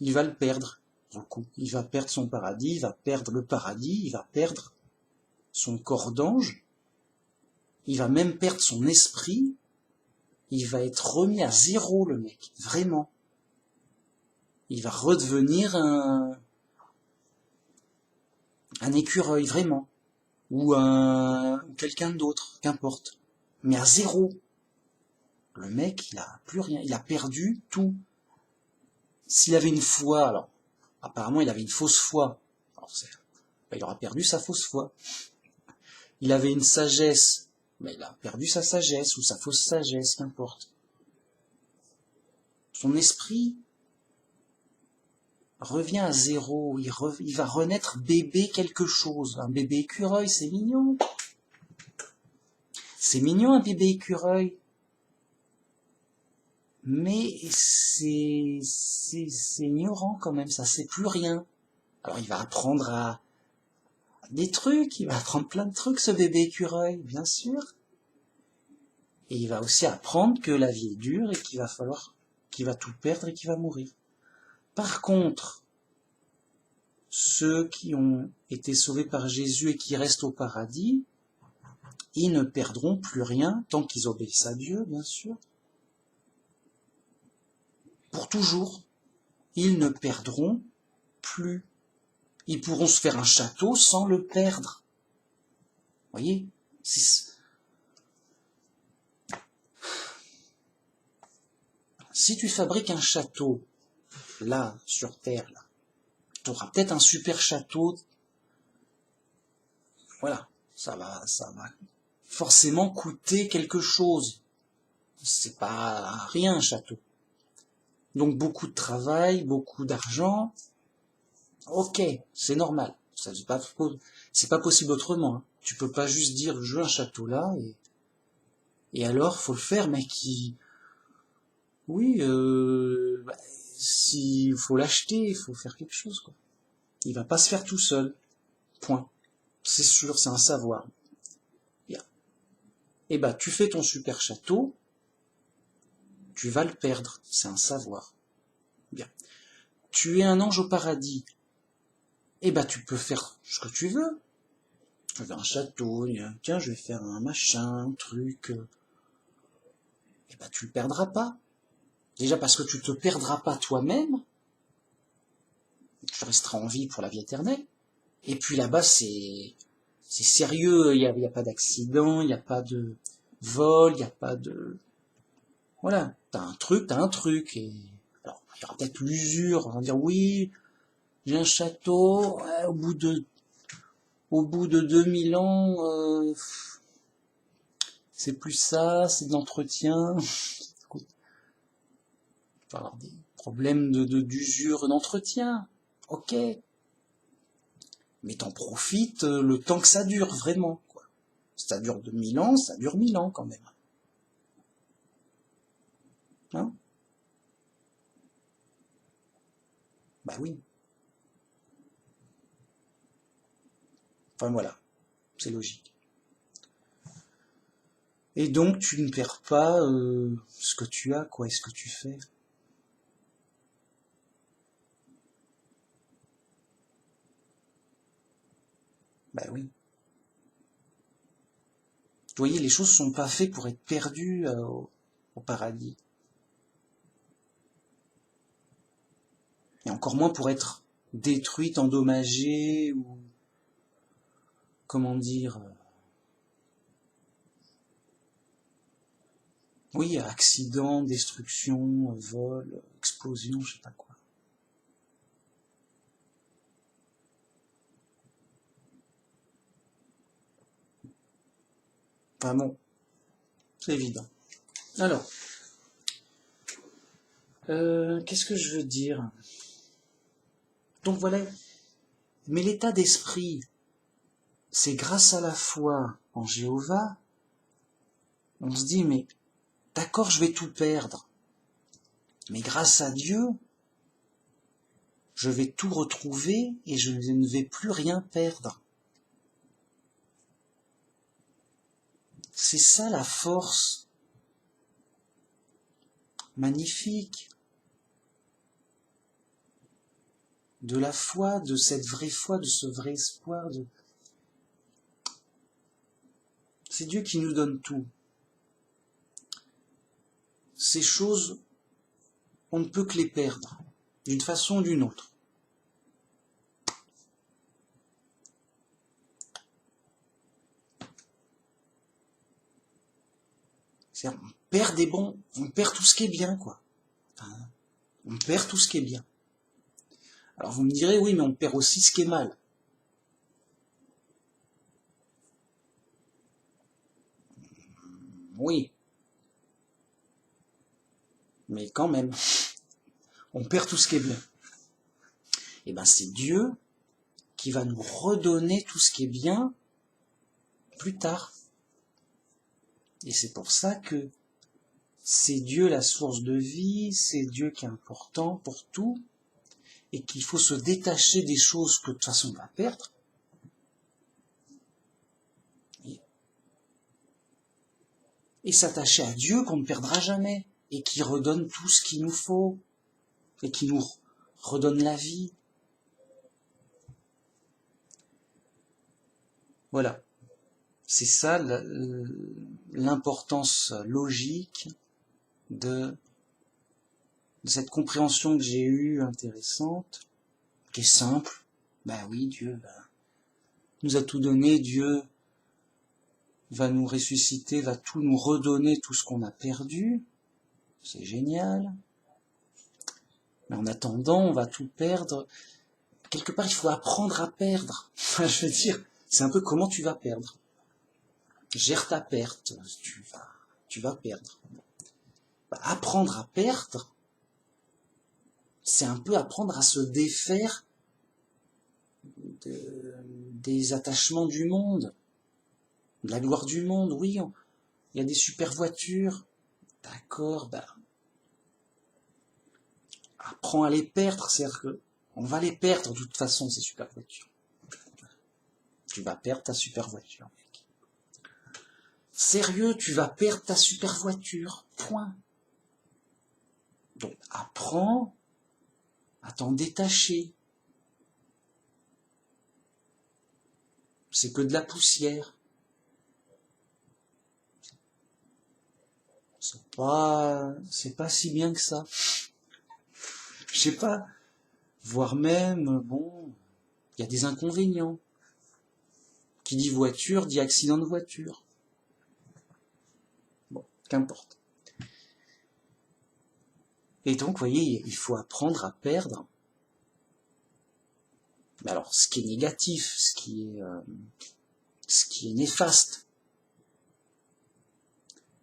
il va le perdre, du coup. Il va perdre son paradis, il va perdre le paradis, il va perdre son corps d'ange, il va même perdre son esprit, il va être remis à zéro, le mec, vraiment. Il va redevenir un écureuil, vraiment. Ou quelqu'un d'autre, qu'importe. Mais à zéro. Le mec, il a plus rien, il a perdu tout. S'il avait une foi, alors, apparemment il avait une fausse foi. Alors, il aura perdu sa fausse foi. Il avait une sagesse, mais il a perdu sa sagesse, ou sa fausse sagesse, qu'importe. Son esprit revient à zéro, il va renaître bébé quelque chose. Un bébé écureuil, c'est mignon. C'est mignon un bébé écureuil. Mais c'est ignorant quand même, ça sait plus rien. Alors il va apprendre à des trucs, il va apprendre plein de trucs ce bébé écureuil, bien sûr. Et il va aussi apprendre que la vie est dure et qu'il va tout perdre et qu'il va mourir. Par contre, ceux qui ont été sauvés par Jésus et qui restent au paradis, ils ne perdront plus rien tant qu'ils obéissent à Dieu, bien sûr. Pour toujours, ils ne perdront plus. Ils pourront se faire un château sans le perdre. Vous voyez, si tu fabriques un château, là, sur Terre, là, tu auras peut-être un super château. Voilà, ça va forcément coûter quelque chose. C'est pas rien un château. Donc beaucoup de travail, beaucoup d'argent. Ok, c'est normal. C'est pas possible autrement. Hein. Tu peux pas juste dire je veux un château là et alors faut le faire, mec. Oui, s'il faut l'acheter, il faut faire quelque chose, quoi. Il va pas se faire tout seul. Point. C'est sûr, c'est un savoir. Bien. Et bah, tu fais ton super château, tu vas le perdre. C'est un savoir. Bien. Tu es un ange au paradis. Et bah, tu peux faire ce que tu veux. Je veux un château, tiens, je vais faire un machin, un truc. Et bah, tu le perdras pas. Déjà parce que tu te perdras pas toi-même. Tu resteras en vie pour la vie éternelle. Et puis là-bas, c'est sérieux, il y a pas d'accident, il n'y a pas de vol, il n'y a pas de... Voilà, t'as un truc, et... Alors, il y aura peut-être l'usure, on va dire, oui, j'ai un château, ouais, au bout de 2000 ans, c'est plus ça, c'est de l'entretien. Écoute, il va y avoir des problèmes d'usure d'entretien, ok. Mais t'en profites le temps que ça dure, vraiment, quoi. Ça dure 2000 ans, ça dure 1000 ans quand même. Hein? Bah oui. Enfin voilà, c'est logique. Et donc tu ne perds pas ce que tu as, quoi, et ce que tu fais. Bah oui. Vous voyez, les choses sont pas faites pour être perdues au paradis. Et encore moins pour être détruites, endommagées, ou comment dire... oui, accident, destruction, vol, explosion, je sais pas quoi. Enfin bon, c'est évident. Alors, qu'est-ce que je veux dire? Donc voilà, mais l'état d'esprit, c'est grâce à la foi en Jéhovah, on se dit, mais d'accord, je vais tout perdre, mais grâce à Dieu, je vais tout retrouver et je ne vais plus rien perdre. C'est ça la force magnifique de la foi, de cette vraie foi, de ce vrai espoir. C'est Dieu qui nous donne tout. Ces choses, on ne peut que les perdre, d'une façon ou d'une autre. C'est-à-dire, on perd tout ce qui est bien, quoi. Enfin, on perd tout ce qui est bien. Alors vous me direz, oui, mais on perd aussi ce qui est mal. Oui. Mais quand même, on perd tout ce qui est bien. Et ben c'est Dieu qui va nous redonner tout ce qui est bien plus tard. Et c'est pour ça que c'est Dieu la source de vie, c'est Dieu qui est important pour tout, et qu'il faut se détacher des choses que de toute façon on va perdre. Et s'attacher à Dieu qu'on ne perdra jamais, et qui redonne tout ce qu'il nous faut, et qui nous redonne la vie. Voilà. C'est ça l'importance logique de cette compréhension que j'ai eue intéressante, qui est simple. Ben oui, Dieu nous a tout donné, Dieu va nous ressusciter, va tout nous redonner, tout ce qu'on a perdu. C'est génial. Mais en attendant, on va tout perdre. Quelque part, il faut apprendre à perdre. Enfin, je veux dire, c'est un peu comment tu vas perdre. Gère ta perte, tu vas perdre. Apprendre à perdre, c'est un peu apprendre à se défaire des attachements du monde, de la gloire du monde. Oui, il y a des super voitures, d'accord, apprends à les perdre, c'est-à-dire que on va les perdre de toute façon, ces super voitures. Tu vas perdre ta super voiture, mec. Sérieux, tu vas perdre ta super voiture, point. Donc, apprends à t'en détacher. C'est que de la poussière. C'est pas si bien que ça. Je sais pas. Voire même, bon, il y a des inconvénients. Qui dit voiture, dit accident de voiture. Bon, qu'importe. Et donc, vous voyez, il faut apprendre à perdre. Mais alors, ce qui est négatif, ce qui est néfaste,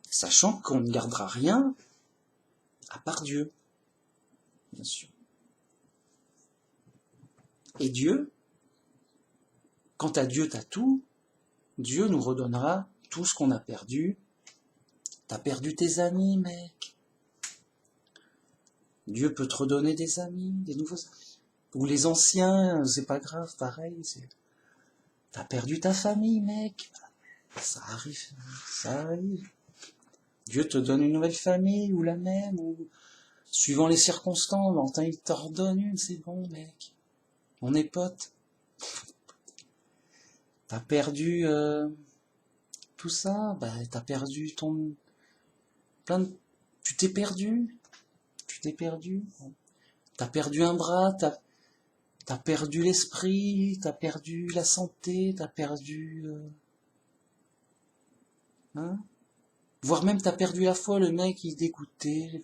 sachant qu'on ne gardera rien à part Dieu, bien sûr. Et Dieu, quant à Dieu, t'as tout, Dieu nous redonnera tout ce qu'on a perdu. T'as perdu tes amis, mec. Dieu peut te redonner des amis, des nouveaux amis. Ou les anciens, c'est pas grave, pareil. T'as perdu ta famille, mec. Ça arrive, ça arrive. Dieu te donne une nouvelle famille, ou la même, ou suivant les circonstances, enfin, il t'en redonne une, c'est bon, mec. On est potes. T'as perdu tout ça, t'as perdu ton... Tu t'es perdu. T'as perdu un bras, t'as perdu l'esprit, t'as perdu la santé, t'as perdu... Voire même t'as perdu la foi, le mec il est dégoûté,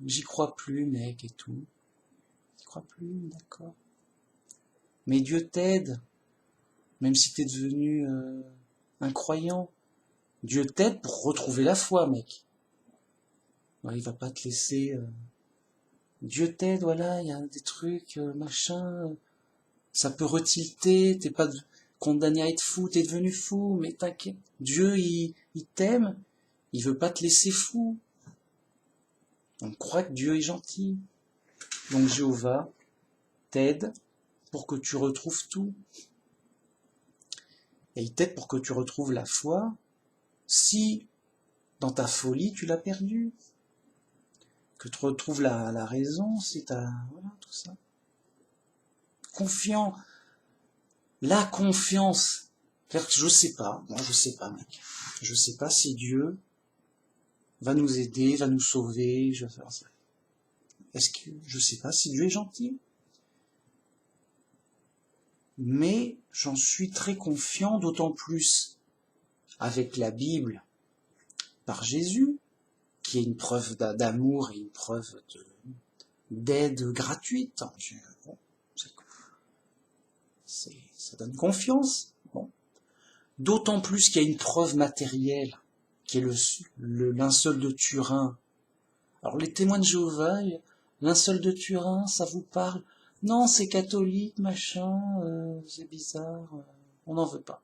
j'y crois plus, mec, et tout. J'y crois plus, d'accord. Mais Dieu t'aide, même si t'es devenu un croyant. Dieu t'aide pour retrouver la foi, mec. Il va pas te laisser... Dieu t'aide, voilà, il y a des trucs, machin... Ça peut retilter, t'es pas condamné à être fou, t'es devenu fou, mais t'inquiète. Dieu, il t'aime, il veut pas te laisser fou. On croit que Dieu est gentil. Donc Jéhovah, t'aide pour que tu retrouves tout. Et il t'aide pour que tu retrouves la foi si, dans ta folie, tu l'as perdue. Que tu retrouves la raison si t'as... Voilà, tout ça. Confiant. La confiance. Je sais pas, moi je sais pas, mec. Je sais pas si Dieu va nous aider, va nous sauver. Est-ce que je sais pas si Dieu est gentil? Mais j'en suis très confiant, d'autant plus avec la Bible par Jésus, qui est une preuve d'amour et une preuve d'aide gratuite. Bon, ça donne confiance. Bon. D'autant plus qu'il y a une preuve matérielle, qui est le linceul de Turin. Alors les témoins de Jéhovah, linceul de Turin, ça vous parle? Non, c'est catholique, machin, c'est bizarre, on n'en veut pas.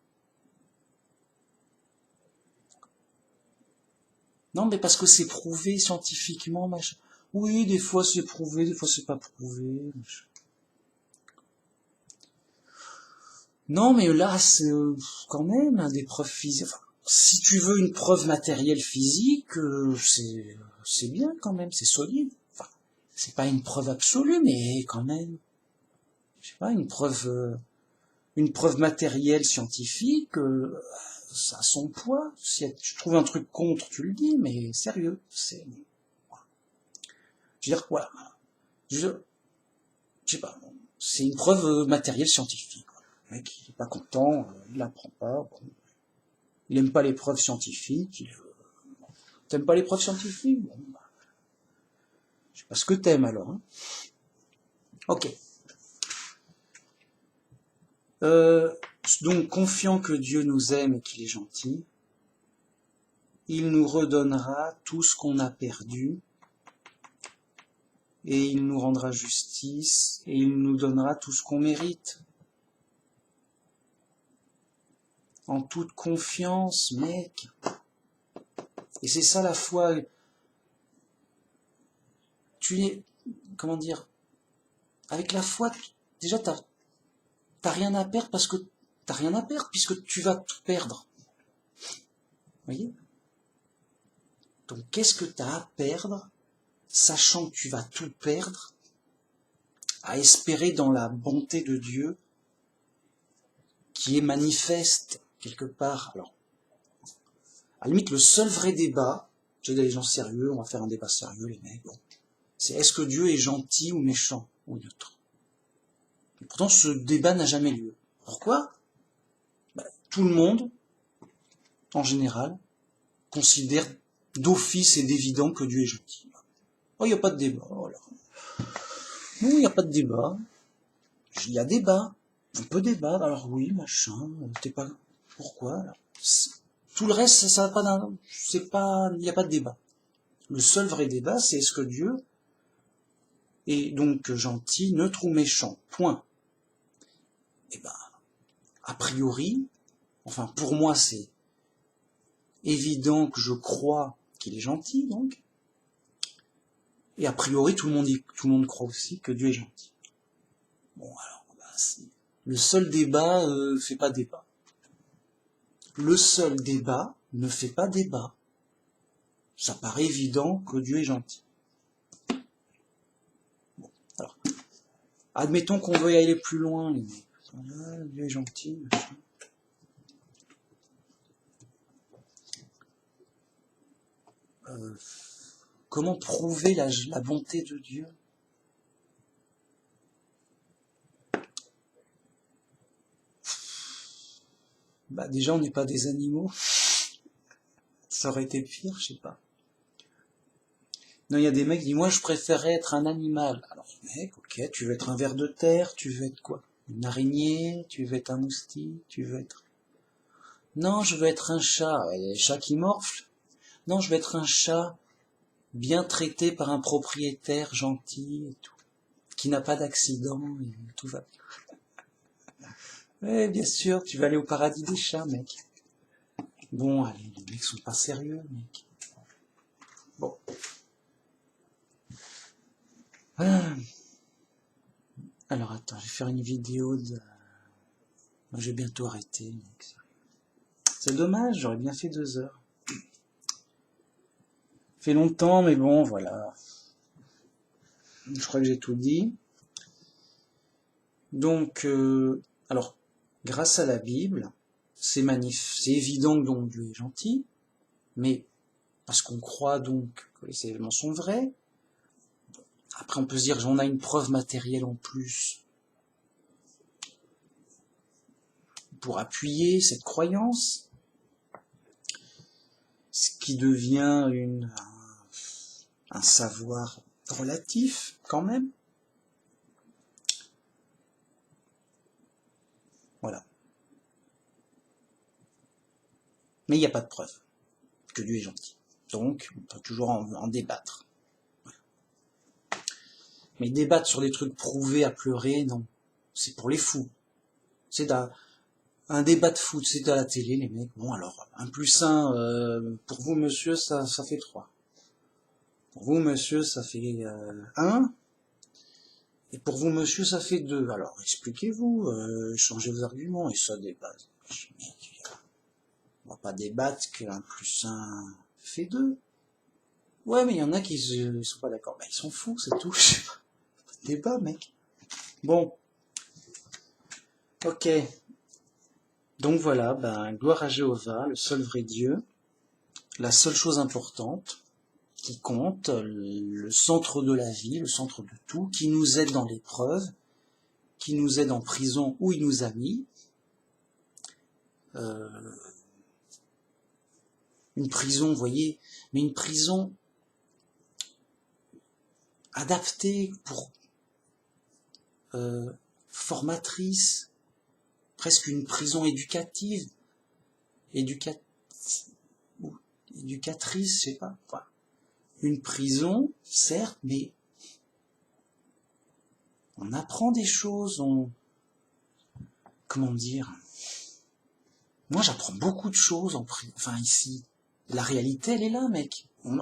Non, mais parce que c'est prouvé scientifiquement, machin. Oui, des fois c'est prouvé, des fois c'est pas prouvé, machin. Non, mais là, c'est quand même des preuves physiques. Enfin, si tu veux une preuve matérielle physique, c'est bien quand même, c'est solide. Enfin, c'est pas une preuve absolue, mais quand même, je sais pas, une preuve matérielle scientifique, ça a son poids. Si tu trouves un truc contre, tu le dis, mais sérieux, c'est... Je veux dire, voilà. Je sais pas, c'est une preuve matérielle scientifique. Le mec, il est pas content, il l'apprend pas. Bon. Il aime pas les preuves scientifiques. T'aimes pas les preuves scientifiques? Bon, bah, je sais pas ce que t'aimes alors. Hein. Ok. Donc, confiant que Dieu nous aime et qu'il est gentil, il nous redonnera tout ce qu'on a perdu, et il nous rendra justice, et il nous donnera tout ce qu'on mérite. En toute confiance, mec. Et c'est ça la foi. Comment dire, avec la foi, déjà t'as rien à perdre parce que t'as rien à perdre puisque tu vas tout perdre. Vous voyez? Donc qu'est-ce que t'as à perdre, sachant que tu vas tout perdre, à espérer dans la bonté de Dieu qui est manifeste quelque part. Alors, à la limite, le seul vrai débat, j'ai des gens sérieux, on va faire un débat sérieux les mecs, bon, c'est est-ce que Dieu est gentil ou méchant ou neutre. Et pourtant ce débat n'a jamais lieu. Pourquoi? Tout le monde, en général, considère d'office et d'évident que Dieu est gentil. Oh, il n'y a pas de débat. Voilà. Non, il n'y a pas de débat. Il y a débat. On peut débattre. Alors oui, machin, t'es pas... Pourquoi là? Tout le reste, ça va pas c'est pas... Il n'y a pas de débat. Le seul vrai débat, c'est est-ce que Dieu est donc gentil, neutre ou méchant? Point. Et ben, a priori, enfin pour moi c'est évident que je crois qu'il est gentil, donc. Et a priori, tout le monde croit aussi que Dieu est gentil. Bon, alors, le seul débat fait pas débat. Le seul débat ne fait pas débat. Ça paraît évident que Dieu est gentil. Bon, alors, admettons qu'on veuille aller plus loin. Dieu est gentil, machin. Comment prouver la bonté de Dieu? Bah déjà, on n'est pas des animaux. Ça aurait été pire, je sais pas. Non, il y a des mecs qui disent, moi je préférerais être un animal. Alors, mec, ok, tu veux être un ver de terre, tu veux être quoi? Une araignée, tu veux être un moustique, tu veux être... Non, je veux être un chat. Il y a des chats qui morflent. Non, je veux être un chat bien traité par un propriétaire gentil et tout, qui n'a pas d'accident et tout va bien. Ouais, bien sûr, tu vas aller au paradis des chats, mec. Bon, allez, les mecs sont pas sérieux, mec. Bon. Alors attends, je vais faire une vidéo de... Je vais bientôt arrêter, mec. C'est dommage, j'aurais bien fait 2 heures. Fait longtemps, mais bon, voilà. Je crois que j'ai tout dit. Donc, alors, grâce à la Bible, c'est évident que donc Dieu est gentil, mais parce qu'on croit donc que les événements sont vrais. Après, on peut se dire qu'on a une preuve matérielle en plus pour appuyer cette croyance, ce qui devient un savoir relatif quand même. Voilà. Mais il n'y a pas de preuve que Dieu est gentil. Donc, on peut toujours en débattre. Mais débattre sur des trucs prouvés à pleurer, non. C'est pour les fous. C'est un débat de foot, c'est à la télé, les mecs. Bon, alors, 1 + 1, pour vous, monsieur, ça fait 3. Pour vous, monsieur, ça fait 1. Et pour vous, monsieur, ça fait 2. Alors, expliquez-vous, changez vos arguments, et ça débat. On va pas débattre que 1 + 1 fait 2. Ouais, mais il y en a qui sont pas d'accord. Bah, ils sont fous, c'est tout. Je sais pas. Pas de débat, mec. Bon. Ok. Donc voilà, ben, gloire à Jéhovah, le seul vrai Dieu, la seule chose importante qui compte, le centre de la vie, le centre de tout, qui nous aide dans l'épreuve, qui nous aide en prison où il nous a mis. Une prison, vous voyez, mais une prison adaptée pour formatrice, presque une prison éducative, éducatrice, je sais pas. Enfin, une prison, certes, mais on apprend des choses, comment dire, moi j'apprends beaucoup de choses enfin ici. La réalité, elle est là, mec. On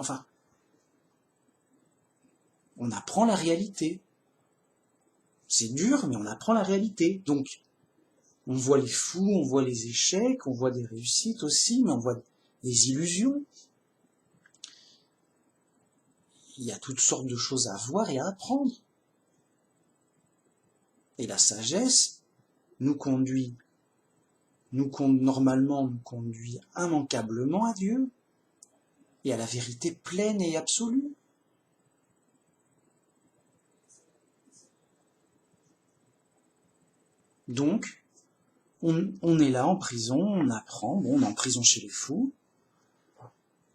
apprend la réalité. C'est dur, mais on apprend la réalité. Donc, on voit les fous, on voit les échecs, on voit des réussites aussi, mais on voit des illusions. Il y a toutes sortes de choses à voir et à apprendre. Et la sagesse normalement nous conduit immanquablement à Dieu et à la vérité pleine et absolue. Donc, on est là en prison, on apprend, bon, on est en prison chez les fous,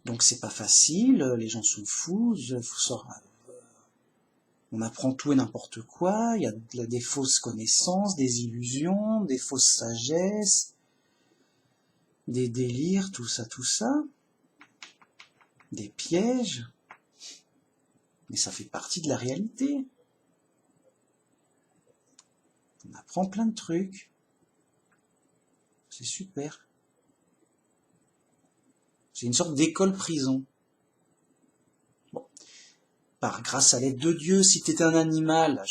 donc c'est pas facile, les gens sont fous, on apprend tout et n'importe quoi, il y a des fausses connaissances, des illusions, des fausses sagesses, des délires, tout ça, des pièges, mais ça fait partie de la réalité. On apprend plein de trucs. C'est super. C'est une sorte d'école-prison. Bon. Grâce à l'aide de Dieu, si t'étais un animal,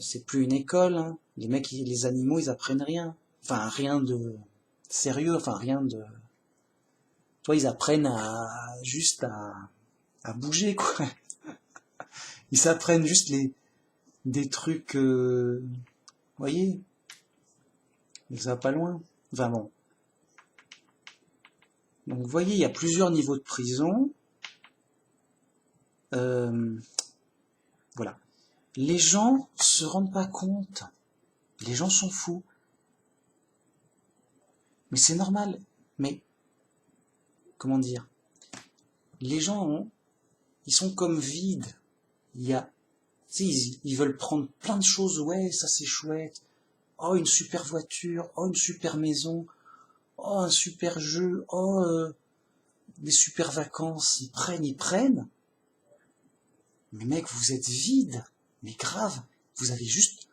c'est plus une école. Hein. Les animaux, ils apprennent rien. Enfin, rien de sérieux. Enfin, rien de... Toi, ils apprennent juste à bouger, quoi. Ils s'apprennent juste des trucs... vous voyez, mais ça va pas loin. Enfin bon. Donc vous voyez, il y a plusieurs niveaux de prison. Voilà. Les gens se rendent pas compte. Les gens sont fous. Mais c'est normal. Mais, comment dire, les gens, ils sont comme vides. Ils veulent prendre plein de choses. Ouais, ça c'est chouette. Oh, une super voiture. Oh, une super maison. Oh, un super jeu. Oh, des super vacances. Ils prennent. Mais mec, vous êtes vide. Mais grave. Vous avez juste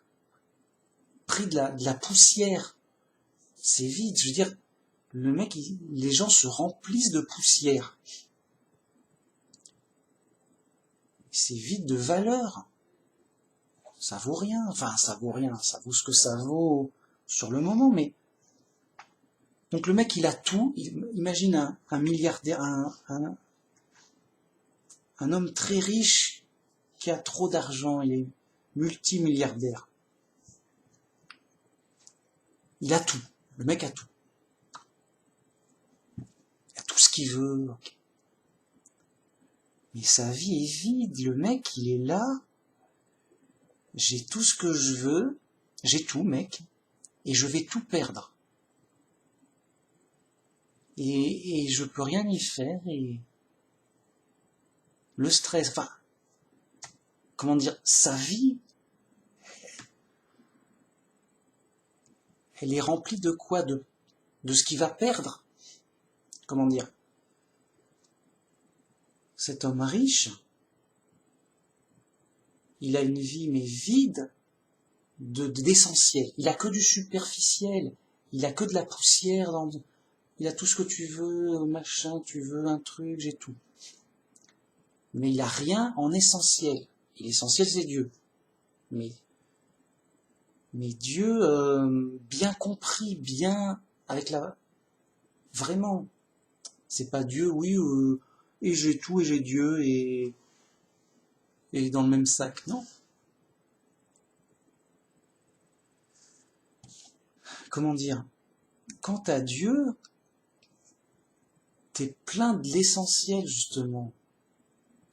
pris de la poussière. C'est vide. Je veux dire, les gens se remplissent de poussière. C'est vide de valeur. ça vaut rien. Enfin, ça vaut rien. Ça vaut ce que ça vaut sur le moment, mais... Donc le mec, il a tout. Imagine un milliardaire, un homme très riche qui a trop d'argent, il est multimilliardaire. Il a tout. Le mec a tout. Il a tout ce qu'il veut. Mais sa vie est vide. Le mec, il est là. J'ai tout ce que je veux. J'ai tout, mec. Et je vais tout perdre. Et je peux rien y faire. Et le stress, enfin, comment dire, sa vie, elle est remplie de quoi? De ce qu'il va perdre. Comment dire? Cet homme riche, il a une vie mais vide d'essentiel. Il a que du superficiel. Il a que de la poussière dans... Il a tout ce que tu veux, machin, tu veux un truc, j'ai tout. Mais il a rien en essentiel. Et l'essentiel, c'est Dieu. Mais Dieu, bien compris, bien avec la... Vraiment. C'est pas Dieu, oui, et j'ai tout, et j'ai Dieu, et dans le même sac. Non. Comment dire? Quant à Dieu, t'es plein de l'essentiel, justement.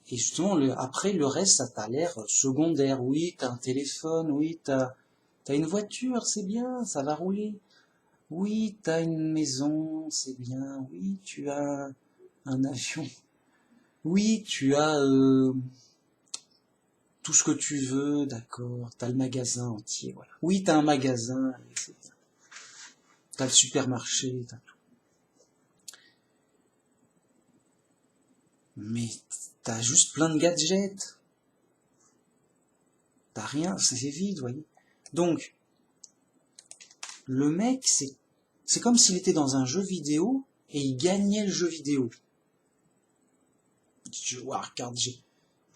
Et justement, après, le reste, ça t'a l'air secondaire. Oui, t'as un téléphone, oui, t'as une voiture, c'est bien, ça va rouler. Oui, t'as une maison, c'est bien. Oui, tu as un avion. Oui, tu as tout ce que tu veux, d'accord. T'as le magasin entier, voilà. Oui, t'as un magasin, c'est bien. T'as le supermarché, t'as tout. Mais t'as juste plein de gadgets. T'as rien, c'est vide, vous voyez. Donc, le mec, c'est comme s'il était dans un jeu vidéo et il gagnait le jeu vidéo. Regarde,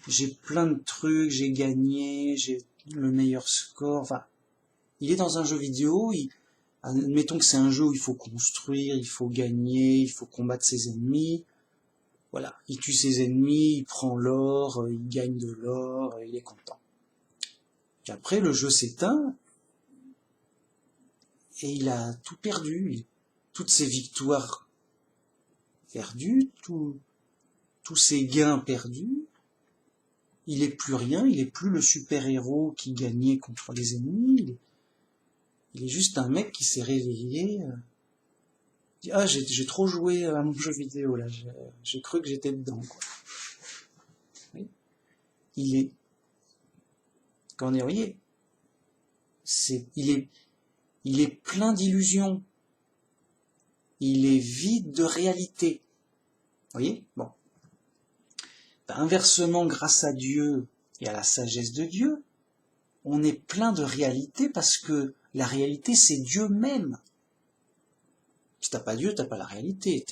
j'ai plein de trucs, j'ai gagné, j'ai le meilleur score. Enfin, il est dans un jeu vidéo, admettons que c'est un jeu où il faut construire, il faut gagner, il faut combattre ses ennemis. Voilà, il tue ses ennemis, il prend l'or, il gagne de l'or, il est content. Puis après, le jeu s'éteint et il a tout perdu. Toutes ses victoires perdues, tous ses gains perdus. Il est plus rien, il est plus le super-héros qui gagnait contre les ennemis. Il est juste un mec qui s'est réveillé. Dit, ah, j'ai trop joué à mon jeu vidéo là, j'ai cru que j'étais dedans, quoi. Oui. Il est, comment dire, vous voyez, il est plein d'illusions. Il est vide de réalité. Vous voyez? Bon. Inversement, grâce à Dieu et à la sagesse de Dieu, on est plein de réalité parce que la réalité, c'est Dieu même. Si t'as pas Dieu, t'as pas la réalité.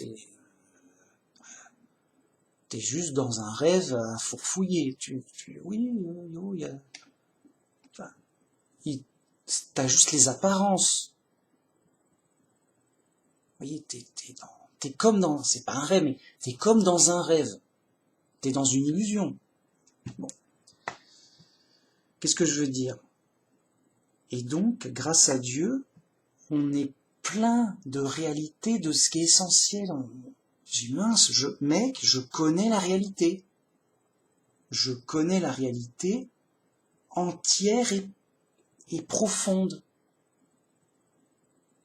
T'es juste dans un rêve à fourfouiller. Oui, il y a... Enfin, t'as juste les apparences. Vous voyez, t'es comme dans... C'est pas un rêve, mais t'es comme dans un rêve. T'es dans une illusion. Bon. Qu'est-ce que je veux dire? Et donc, grâce à Dieu, on est plein de réalité, de ce qui est essentiel. J'ai mince, mec, je connais la réalité. Je connais la réalité entière et profonde.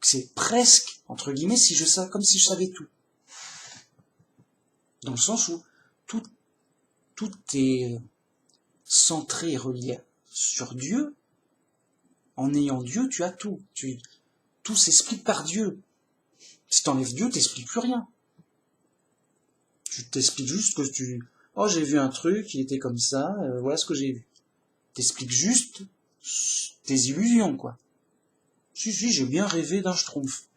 C'est presque, entre guillemets, comme si je savais tout. Dans le sens où tout est centré et relié sur Dieu. En ayant Dieu, tu as tout. Tout s'explique par Dieu. Si t'enlèves Dieu, t'expliques plus rien. Tu t'expliques juste que oh, j'ai vu un truc, il était comme ça, voilà ce que j'ai vu. T'expliques juste tes illusions, quoi. Si, j'ai bien rêvé d'un schtroumpf.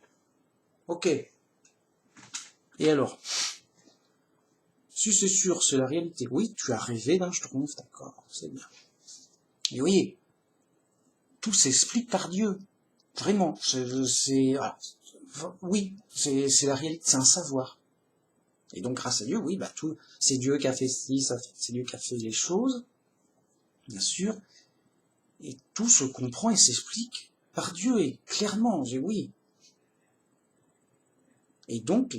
Ok. Et alors? Si c'est sûr, c'est la réalité. Oui, tu as rêvé d'un schtroumpf, d'accord, c'est bien. Mais oui, tout s'explique par Dieu. Vraiment, oui, c'est la réalité, c'est un savoir. Et donc grâce à Dieu, oui, bah tout, c'est Dieu qui a fait ci, c'est Dieu qui a fait les choses, bien sûr, et tout se comprend et s'explique par Dieu, et clairement, oui. Et donc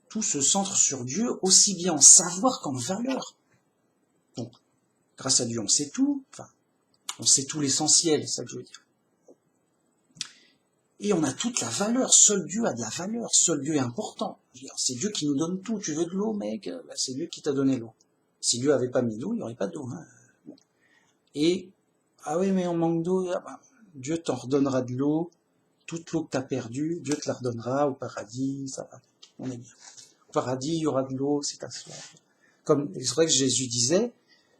tout se centre sur Dieu, aussi bien en savoir qu'en valeur. Donc, grâce à Dieu, on sait tout, enfin, on sait tout l'essentiel, c'est ça que je veux dire. Et on a toute la valeur, seul Dieu a de la valeur, seul Dieu est important. C'est Dieu qui nous donne tout, tu veux de l'eau, mec, bah, c'est Dieu qui t'a donné l'eau. Si Dieu avait pas mis d'eau, il n'y aurait pas d'eau. Hein. Bon. Et, ah oui, mais on manque d'eau, ah bah, Dieu t'en redonnera de l'eau, toute l'eau que t'as perdue, Dieu te la redonnera au paradis, ça va, on est bien. Au paradis, il y aura de l'eau, c'est ta soif. Comme, c'est vrai que Jésus disait,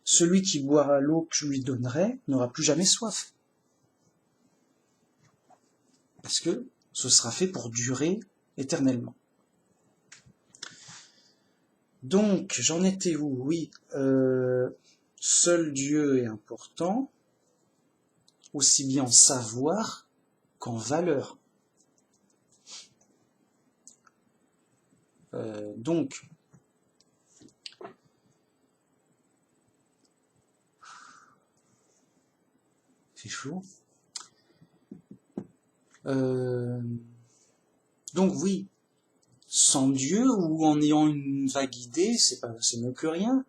celui qui boira l'eau que je lui donnerai n'aura plus jamais soif. Parce que ce sera fait pour durer éternellement. Donc, j'en étais où? Oui, seul Dieu est important, aussi bien en savoir qu'en valeur. Donc, c'est chaud. Donc oui, sans Dieu ou en ayant une vague idée, c'est mieux que rien.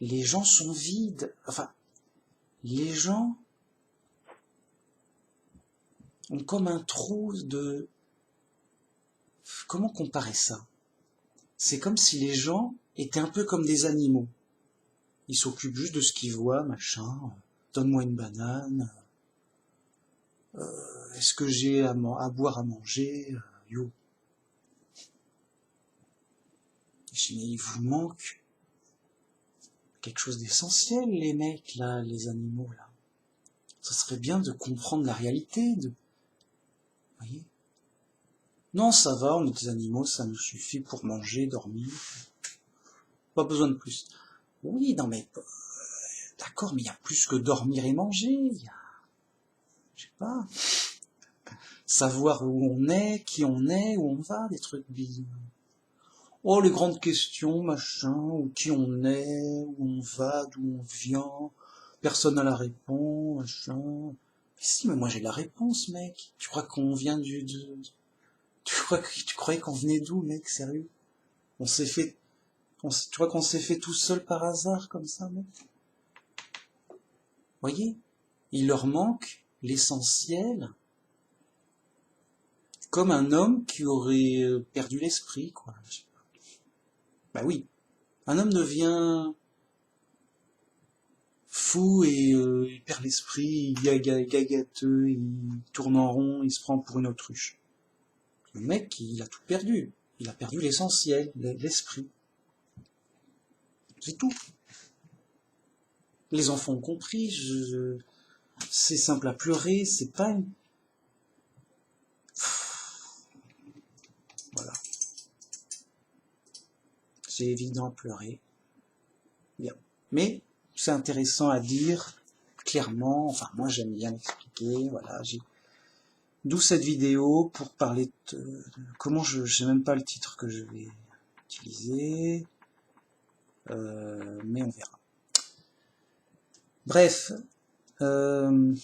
Les gens sont vides. Enfin, les gens ont comme un trou de... Comment comparer ça? C'est comme si les gens étaient un peu comme des animaux. Ils s'occupent juste de ce qu'ils voient, machin. Donne-moi une banane. Est-ce que j'ai à boire, à manger? Yo. Mais il vous manque quelque chose d'essentiel, les mecs, là, les animaux, là. Ça serait bien de comprendre la réalité, Vous voyez? Non, ça va, on est des animaux, ça nous suffit pour manger, dormir. Pas besoin de plus. Oui, non mais... D'accord, mais il y a plus que dormir et manger. Il y a... Je sais pas... Savoir où on est, qui on est, où on va, des trucs bizarres. Oh, les grandes questions, machin, où qui on est, où on va, d'où on vient, personne n'a la réponse, machin. Mais si, mais moi j'ai la réponse, mec. Tu crois qu'on vient tu croyais qu'on venait d'où, mec, sérieux? Tu crois qu'on s'est fait tout seul par hasard, comme ça, mec? Voyez? Il leur manque l'essentiel, comme un homme qui aurait perdu l'esprit, quoi. Bah oui. Un homme devient fou et il perd l'esprit, il est gagateux, il tourne en rond, il se prend pour une autruche. Le mec, il a tout perdu. Il a perdu l'essentiel, l'esprit. C'est tout. Les enfants ont compris, c'est simple à pleurer, c'est pas une... Voilà. C'est évident à pleurer. Bien. Mais c'est intéressant à dire clairement, enfin moi j'aime bien l'expliquer, voilà, d'où cette vidéo pour parler de comment je sais même pas le titre que je vais utiliser, mais on verra. Bref, donc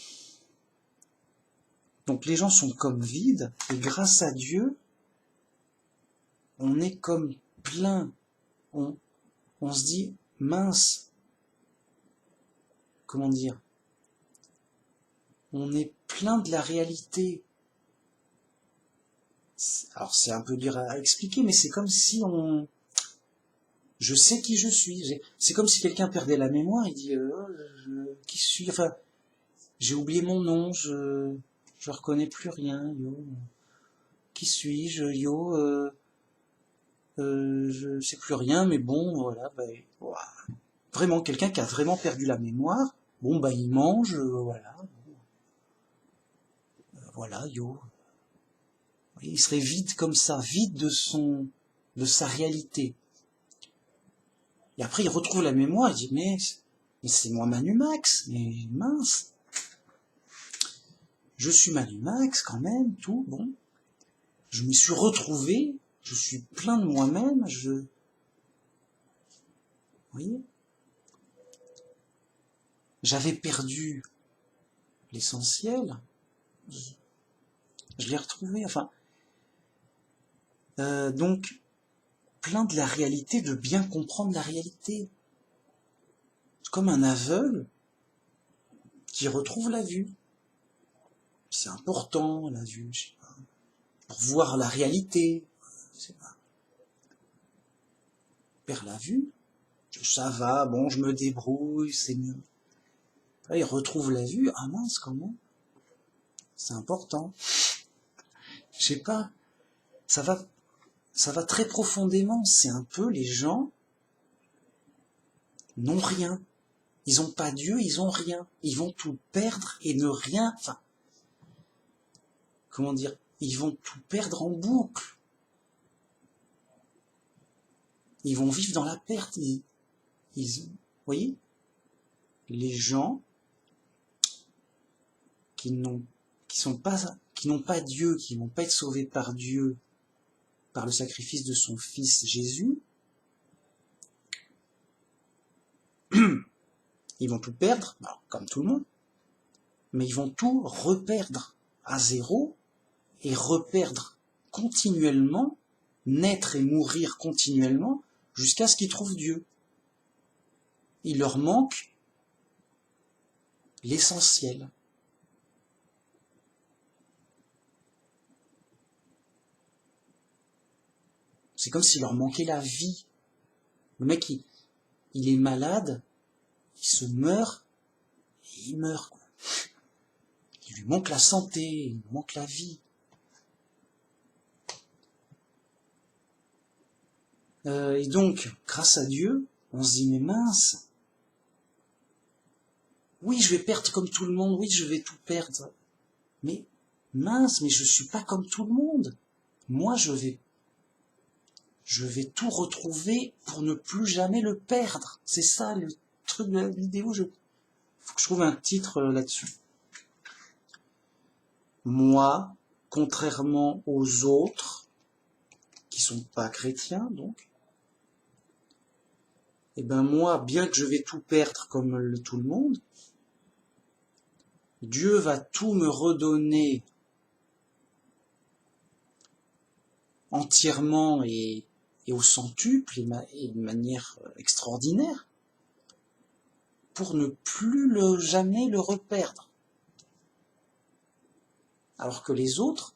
les gens sont comme vides, et grâce à Dieu, on est comme plein, on se dit, mince, comment dire, on est plein de la réalité. Alors c'est un peu dur à expliquer, mais c'est comme si je sais qui je suis. C'est comme si quelqu'un perdait la mémoire, il dit qui suis, enfin, j'ai oublié mon nom, je reconnais plus rien, yo. Qui suis-je, yo, je sais plus rien, mais bon, voilà, bah, vraiment, quelqu'un qui a vraiment perdu la mémoire, bon, bah, il mange, voilà, voilà, yo. Il serait vide comme ça, vide de sa réalité. Et après, il retrouve la mémoire, il dit, mais c'est moi Manu Max, mais mince. je suis Manumax quand même, tout, bon. Je m'y suis retrouvé, je suis plein de moi-même, vous voyez? J'avais perdu l'essentiel, je l'ai retrouvé, enfin. Donc, plein de la réalité, de bien comprendre la réalité. Comme un aveugle qui retrouve la vue. C'est important, la vue, je sais pas, pour voir la réalité, je sais pas. Perd la vue, ça va, bon, je me débrouille, c'est mieux. Là, il retrouve la vue, ah mince, comment? C'est important. Je sais pas, ça va très profondément, c'est un peu les gens n'ont rien. Ils ont pas Dieu, ils ont rien. Ils vont tout perdre et ne rien, enfin, comment dire, ils vont tout perdre en boucle. Ils vont vivre dans la perte. Vous voyez, les gens qui n'ont pas Dieu, qui n'ont pas été sauvés par Dieu, par le sacrifice de son Fils Jésus, ils vont tout perdre, alors, comme tout le monde, mais ils vont tout reperdre à zéro et reperdre continuellement, naître et mourir continuellement, jusqu'à ce qu'ils trouvent Dieu. Il leur manque l'essentiel. C'est comme s'il leur manquait la vie. Le mec, il est malade, il se meurt, et il meurt. Il lui manque la santé, il lui manque la vie. Et donc, grâce à Dieu, on se dit, mais mince, oui, je vais perdre comme tout le monde, oui, je vais tout perdre. Mais mince, mais je suis pas comme tout le monde. Moi, je vais tout retrouver pour ne plus jamais le perdre. C'est ça le truc de la vidéo. Faut que je trouve un titre là-dessus. Moi, contrairement aux autres, qui sont pas chrétiens, donc, eh ben moi, bien que je vais tout perdre comme tout le monde, Dieu va tout me redonner entièrement et au centuple et de manière extraordinaire pour ne plus jamais le reperdre. Alors que les autres,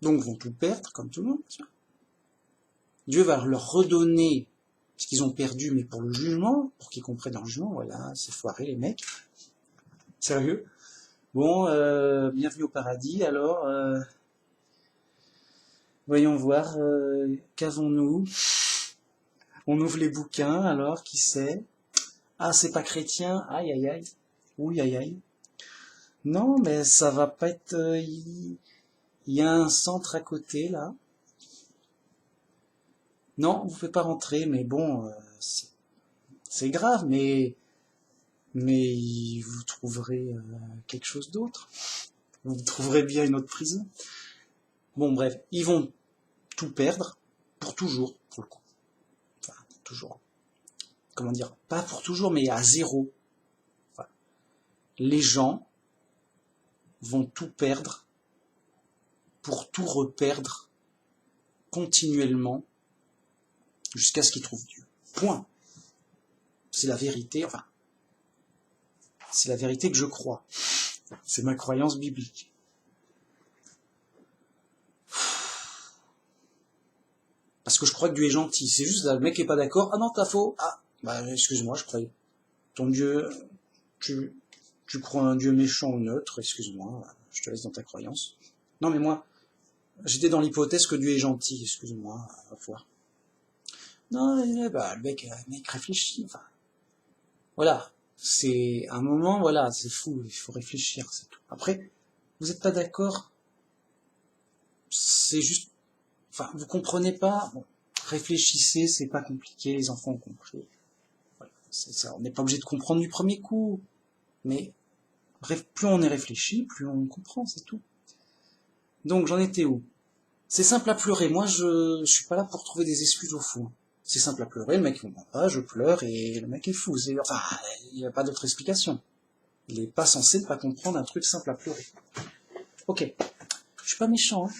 donc, vont tout perdre comme tout le monde. Dieu va leur redonner ce qu'ils ont perdu, mais pour le jugement, pour qu'ils comprennent leur jugement. Voilà, c'est foiré les mecs. Sérieux. Bon, bienvenue au paradis, alors, voyons voir, qu'avons-nous? On ouvre les bouquins, alors, qui sait? Ah, c'est pas chrétien, aïe aïe aïe, oui aïe aïe. Non, mais ça va pas être... Il y a un centre à côté, là. Non, vous pouvez pas rentrer, mais bon, c'est grave, mais vous trouverez quelque chose d'autre. Vous trouverez bien une autre prison. Bon, bref, ils vont tout perdre pour toujours, pour le coup. Enfin, toujours. Comment dire? Pas pour toujours, mais à zéro. Enfin, les gens vont tout perdre pour tout reperdre continuellement jusqu'à ce qu'ils trouvent Dieu. Point. C'est la vérité, enfin, c'est la vérité que je crois. C'est ma croyance biblique. Parce que je crois que Dieu est gentil. C'est juste le mec qui est pas d'accord. Ah non, t'as faux. Ah, bah excuse-moi, je croyais. Ton Dieu, tu crois un Dieu méchant ou neutre, excuse-moi, je te laisse dans ta croyance. Non mais moi, j'étais dans l'hypothèse que Dieu est gentil, excuse-moi, à voir. Non, bah, le mec réfléchit, enfin. Voilà. C'est un moment, voilà, c'est fou, il faut réfléchir, c'est tout. Après, vous n'êtes pas d'accord, c'est juste, enfin, vous comprenez pas, bon, réfléchissez, c'est pas compliqué, les enfants ont compris. Voilà, c'est ça, on n'est pas obligé de comprendre du premier coup, mais Plus on est réfléchi, plus on comprend, c'est tout. Donc j'en étais où? C'est simple à pleurer. Moi, je suis pas là pour trouver des excuses au fond. C'est simple à pleurer, le mec il comprend pas, je pleure et le mec est fou. Enfin, il n'y a pas d'autre explication. Il est pas censé ne pas comprendre un truc simple à pleurer. Ok, je suis pas méchant. Hein.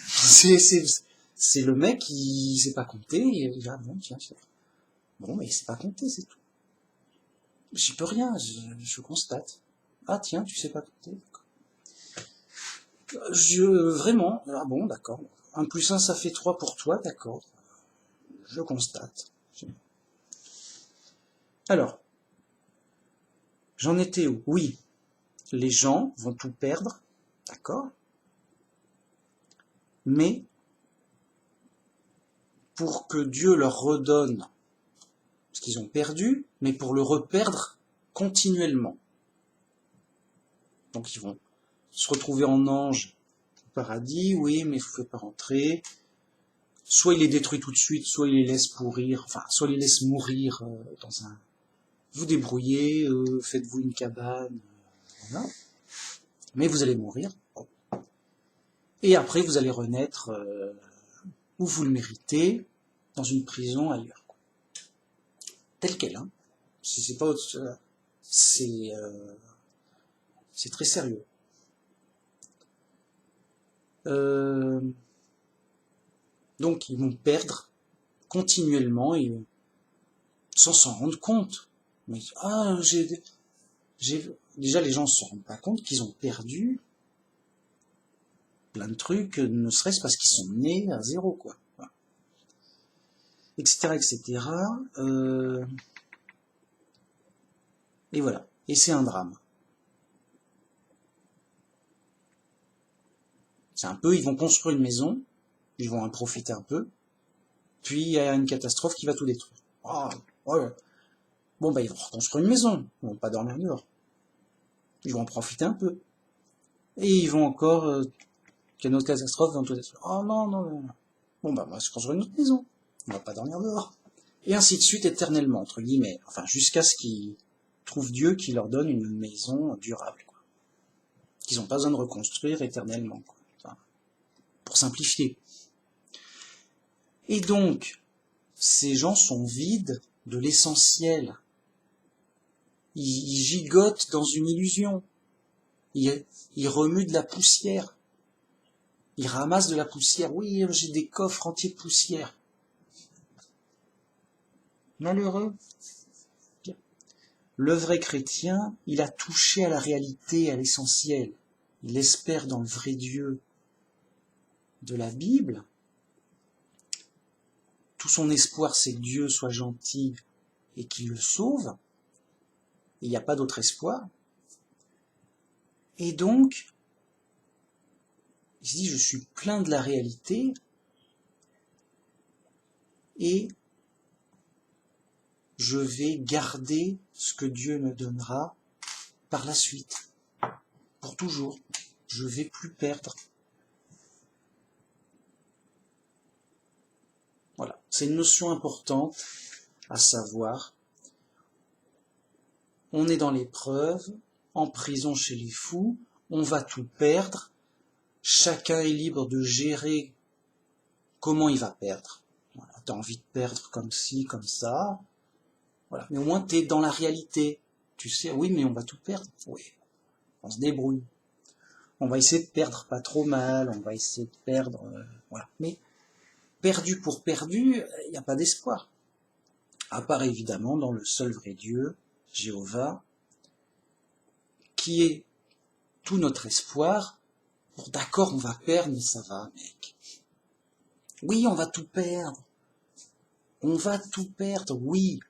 C'est le mec qui sait pas compter. Et il dit, ah bon, tiens, bon, mais il sait pas compter, c'est tout. J'y peux rien, je constate. Ah tiens, tu sais pas compter. Vraiment, ah bon, d'accord. 1 plus 1, ça fait 3 pour toi, d'accord. Je constate. Alors, j'en étais où? Oui, les gens vont tout perdre, d'accord. Mais, pour que Dieu leur redonne ce qu'ils ont perdu, mais pour le reperdre continuellement. Donc ils vont se retrouver en ange au paradis, oui, mais vous ne pouvez pas rentrer. Soit il les détruit tout de suite, soit il les laisse pourrir, enfin, soit il les laisse mourir dans un... Vous débrouillez, faites-vous une cabane, voilà. Mais vous allez mourir. Et après, vous allez renaître où vous le méritez, dans une prison ailleurs. Tel quel, hein. Si c'est pas autre... c'est très sérieux. Donc ils vont perdre continuellement et sans s'en rendre compte. Mais déjà les gens ne se rendent pas compte qu'ils ont perdu plein de trucs, ne serait-ce parce qu'ils sont nés à zéro, quoi. Voilà. Etc. etc. Et voilà. Et c'est un drame. C'est un peu, ils vont construire une maison, ils vont en profiter un peu, puis il y a une catastrophe qui va tout détruire. Oh, ouais. Bon, bah ils vont reconstruire une maison, ils vont pas dormir dehors. Ils vont en profiter un peu. Et ils vont encore, qu'il y a une autre catastrophe, ils vont tout détruire. Oh non, non, non. Bon, bah on va se construire une autre maison, on va pas dormir dehors. Et ainsi de suite éternellement, entre guillemets. Enfin, jusqu'à ce qu'ils trouvent Dieu qui leur donne une maison durable, quoi. Qu'ils n'ont pas besoin de reconstruire éternellement, quoi. Enfin, pour simplifier. Et donc, ces gens sont vides de l'essentiel. Ils gigotent dans une illusion. Ils remuent de la poussière. Ils ramassent de la poussière. Oui, j'ai des coffres entiers de poussière. Malheureux. Le vrai chrétien, il a touché à la réalité, à l'essentiel. Il espère dans le vrai Dieu de la Bible. Tout son espoir, c'est que Dieu soit gentil et qu'il le sauve. Il n'y a pas d'autre espoir. Et donc, il se dit, je suis plein de la réalité et je vais garder ce que Dieu me donnera par la suite, pour toujours. Je ne vais plus perdre. Voilà, c'est une notion importante à savoir. On est dans l'épreuve, en prison chez les fous, on va tout perdre, chacun est libre de gérer comment il va perdre. Voilà, t'as envie de perdre comme ci, comme ça, voilà. Mais au moins t'es dans la réalité. Tu sais, oui, mais on va tout perdre. Oui, on se débrouille. On va essayer de perdre pas trop mal, on va essayer de perdre, voilà. Mais perdu pour perdu, il n'y a pas d'espoir. À part évidemment dans le seul vrai Dieu, Jéhovah, qui est tout notre espoir. Bon, d'accord, on va perdre, mais ça va, mec. Oui, on va tout perdre. On va tout perdre, oui.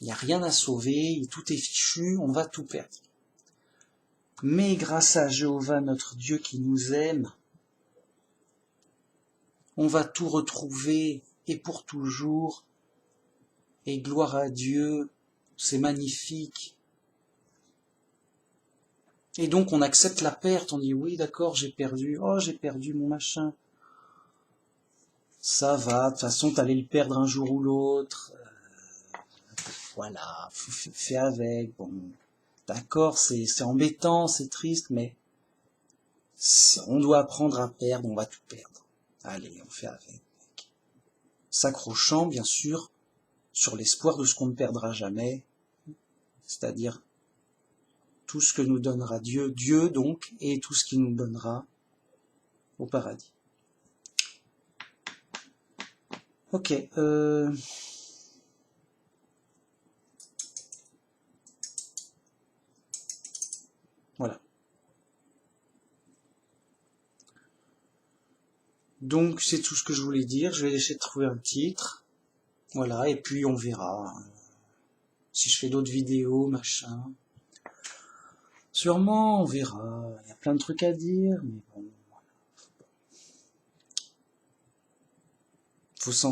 Il n'y a rien à sauver, tout est fichu, on va tout perdre. Mais grâce à Jéhovah, notre Dieu qui nous aime, on va tout retrouver, et pour toujours. Et gloire à Dieu, c'est magnifique. Et donc on accepte la perte, on dit oui d'accord j'ai perdu mon machin. Ça va, de toute façon t'allais le perdre un jour ou l'autre. Voilà, fais avec, bon. D'accord, c'est embêtant, c'est triste, mais on doit apprendre à perdre, on va tout perdre. Allez, on fait avec. S'accrochant, bien sûr, sur l'espoir de ce qu'on ne perdra jamais, c'est-à-dire tout ce que nous donnera Dieu, Dieu donc, et tout ce qu'il nous donnera au paradis. Ok, voilà. Donc c'est tout ce que je voulais dire, je vais essayer de trouver un titre, voilà, et puis on verra si je fais d'autres vidéos, machin. Sûrement, on verra, il y a plein de trucs à dire, mais bon,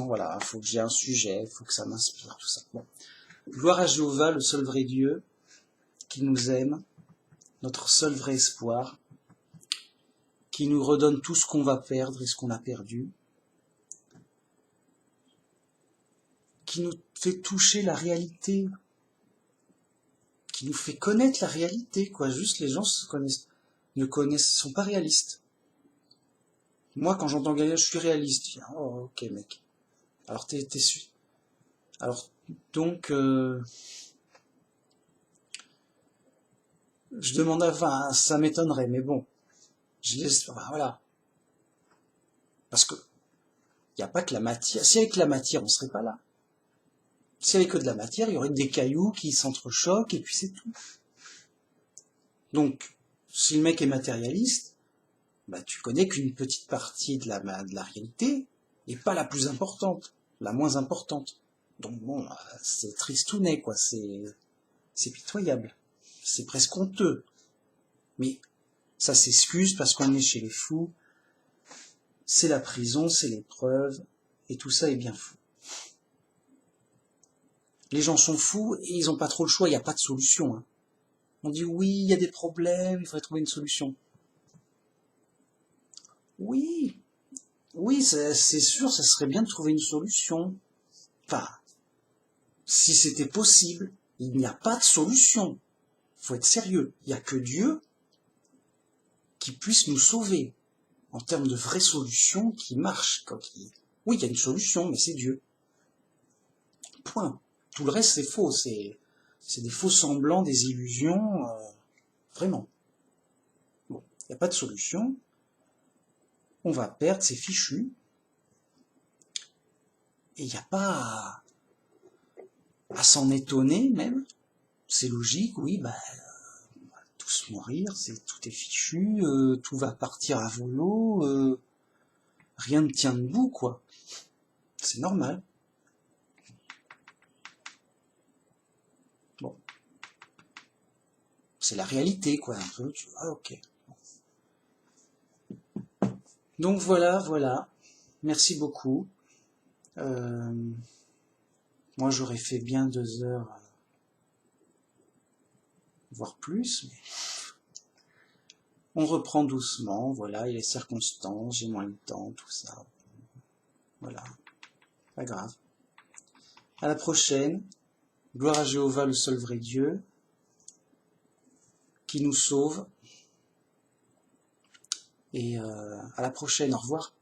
voilà, faut que j'ai un sujet, faut que ça m'inspire, tout ça. Bon. Gloire à Jéhovah, le seul vrai Dieu, qui nous aime, notre seul vrai espoir, qui nous redonne tout ce qu'on va perdre et ce qu'on a perdu, qui nous fait toucher la réalité, qui nous fait connaître la réalité, quoi. Juste les gens sont pas réalistes. Moi, quand j'entends Gaïa, je suis réaliste. Je dis, oh, ok, mec. Alors, t'es sûr. Alors, donc, je demande enfin, ça m'étonnerait, mais bon. Je laisse, enfin, voilà. Parce que, il n'y a pas que la matière. Si avec la matière, on serait pas là. S'il n'y avait que de la matière, il y aurait des cailloux qui s'entrechoquent et puis c'est tout. Donc, si le mec est matérialiste, bah tu connais qu'une petite partie de la réalité et pas la plus importante, la moins importante. Donc bon, c'est tristounet quoi, c'est pitoyable, c'est presque honteux. Mais ça s'excuse parce qu'on est chez les fous, c'est la prison, c'est l'épreuve, et tout ça est bien fou. Les gens sont fous et ils n'ont pas trop le choix, il n'y a pas de solution. Hein. On dit oui, il y a des problèmes, il faudrait trouver une solution. Oui, oui, c'est sûr, ça serait bien de trouver une solution. Enfin, si c'était possible, il n'y a pas de solution. Faut être sérieux. Il n'y a que Dieu qui puisse nous sauver. En termes de vraies solutions qui marchent. Oui, il y a une solution, mais c'est Dieu. Point. Tout le reste, c'est faux. C'est des faux semblants, des illusions. Vraiment. Bon, il n'y a pas de solution. On va perdre, c'est fichu. Et il n'y a pas à s'en étonner même. C'est logique, oui, bah, on va tous mourir, tout est fichu, tout va partir à volo, rien ne tient debout, quoi. C'est normal. Bon. C'est la réalité, quoi, un peu, tu vois, ok. Donc voilà. Merci beaucoup. Moi, j'aurais fait bien 2 heures, voire plus, mais on reprend doucement, voilà, il y a les circonstances, j'ai moins le temps, tout ça. Voilà, pas grave. À la prochaine. Gloire à Jéhovah, le seul vrai Dieu, qui nous sauve. Et à la prochaine, au revoir.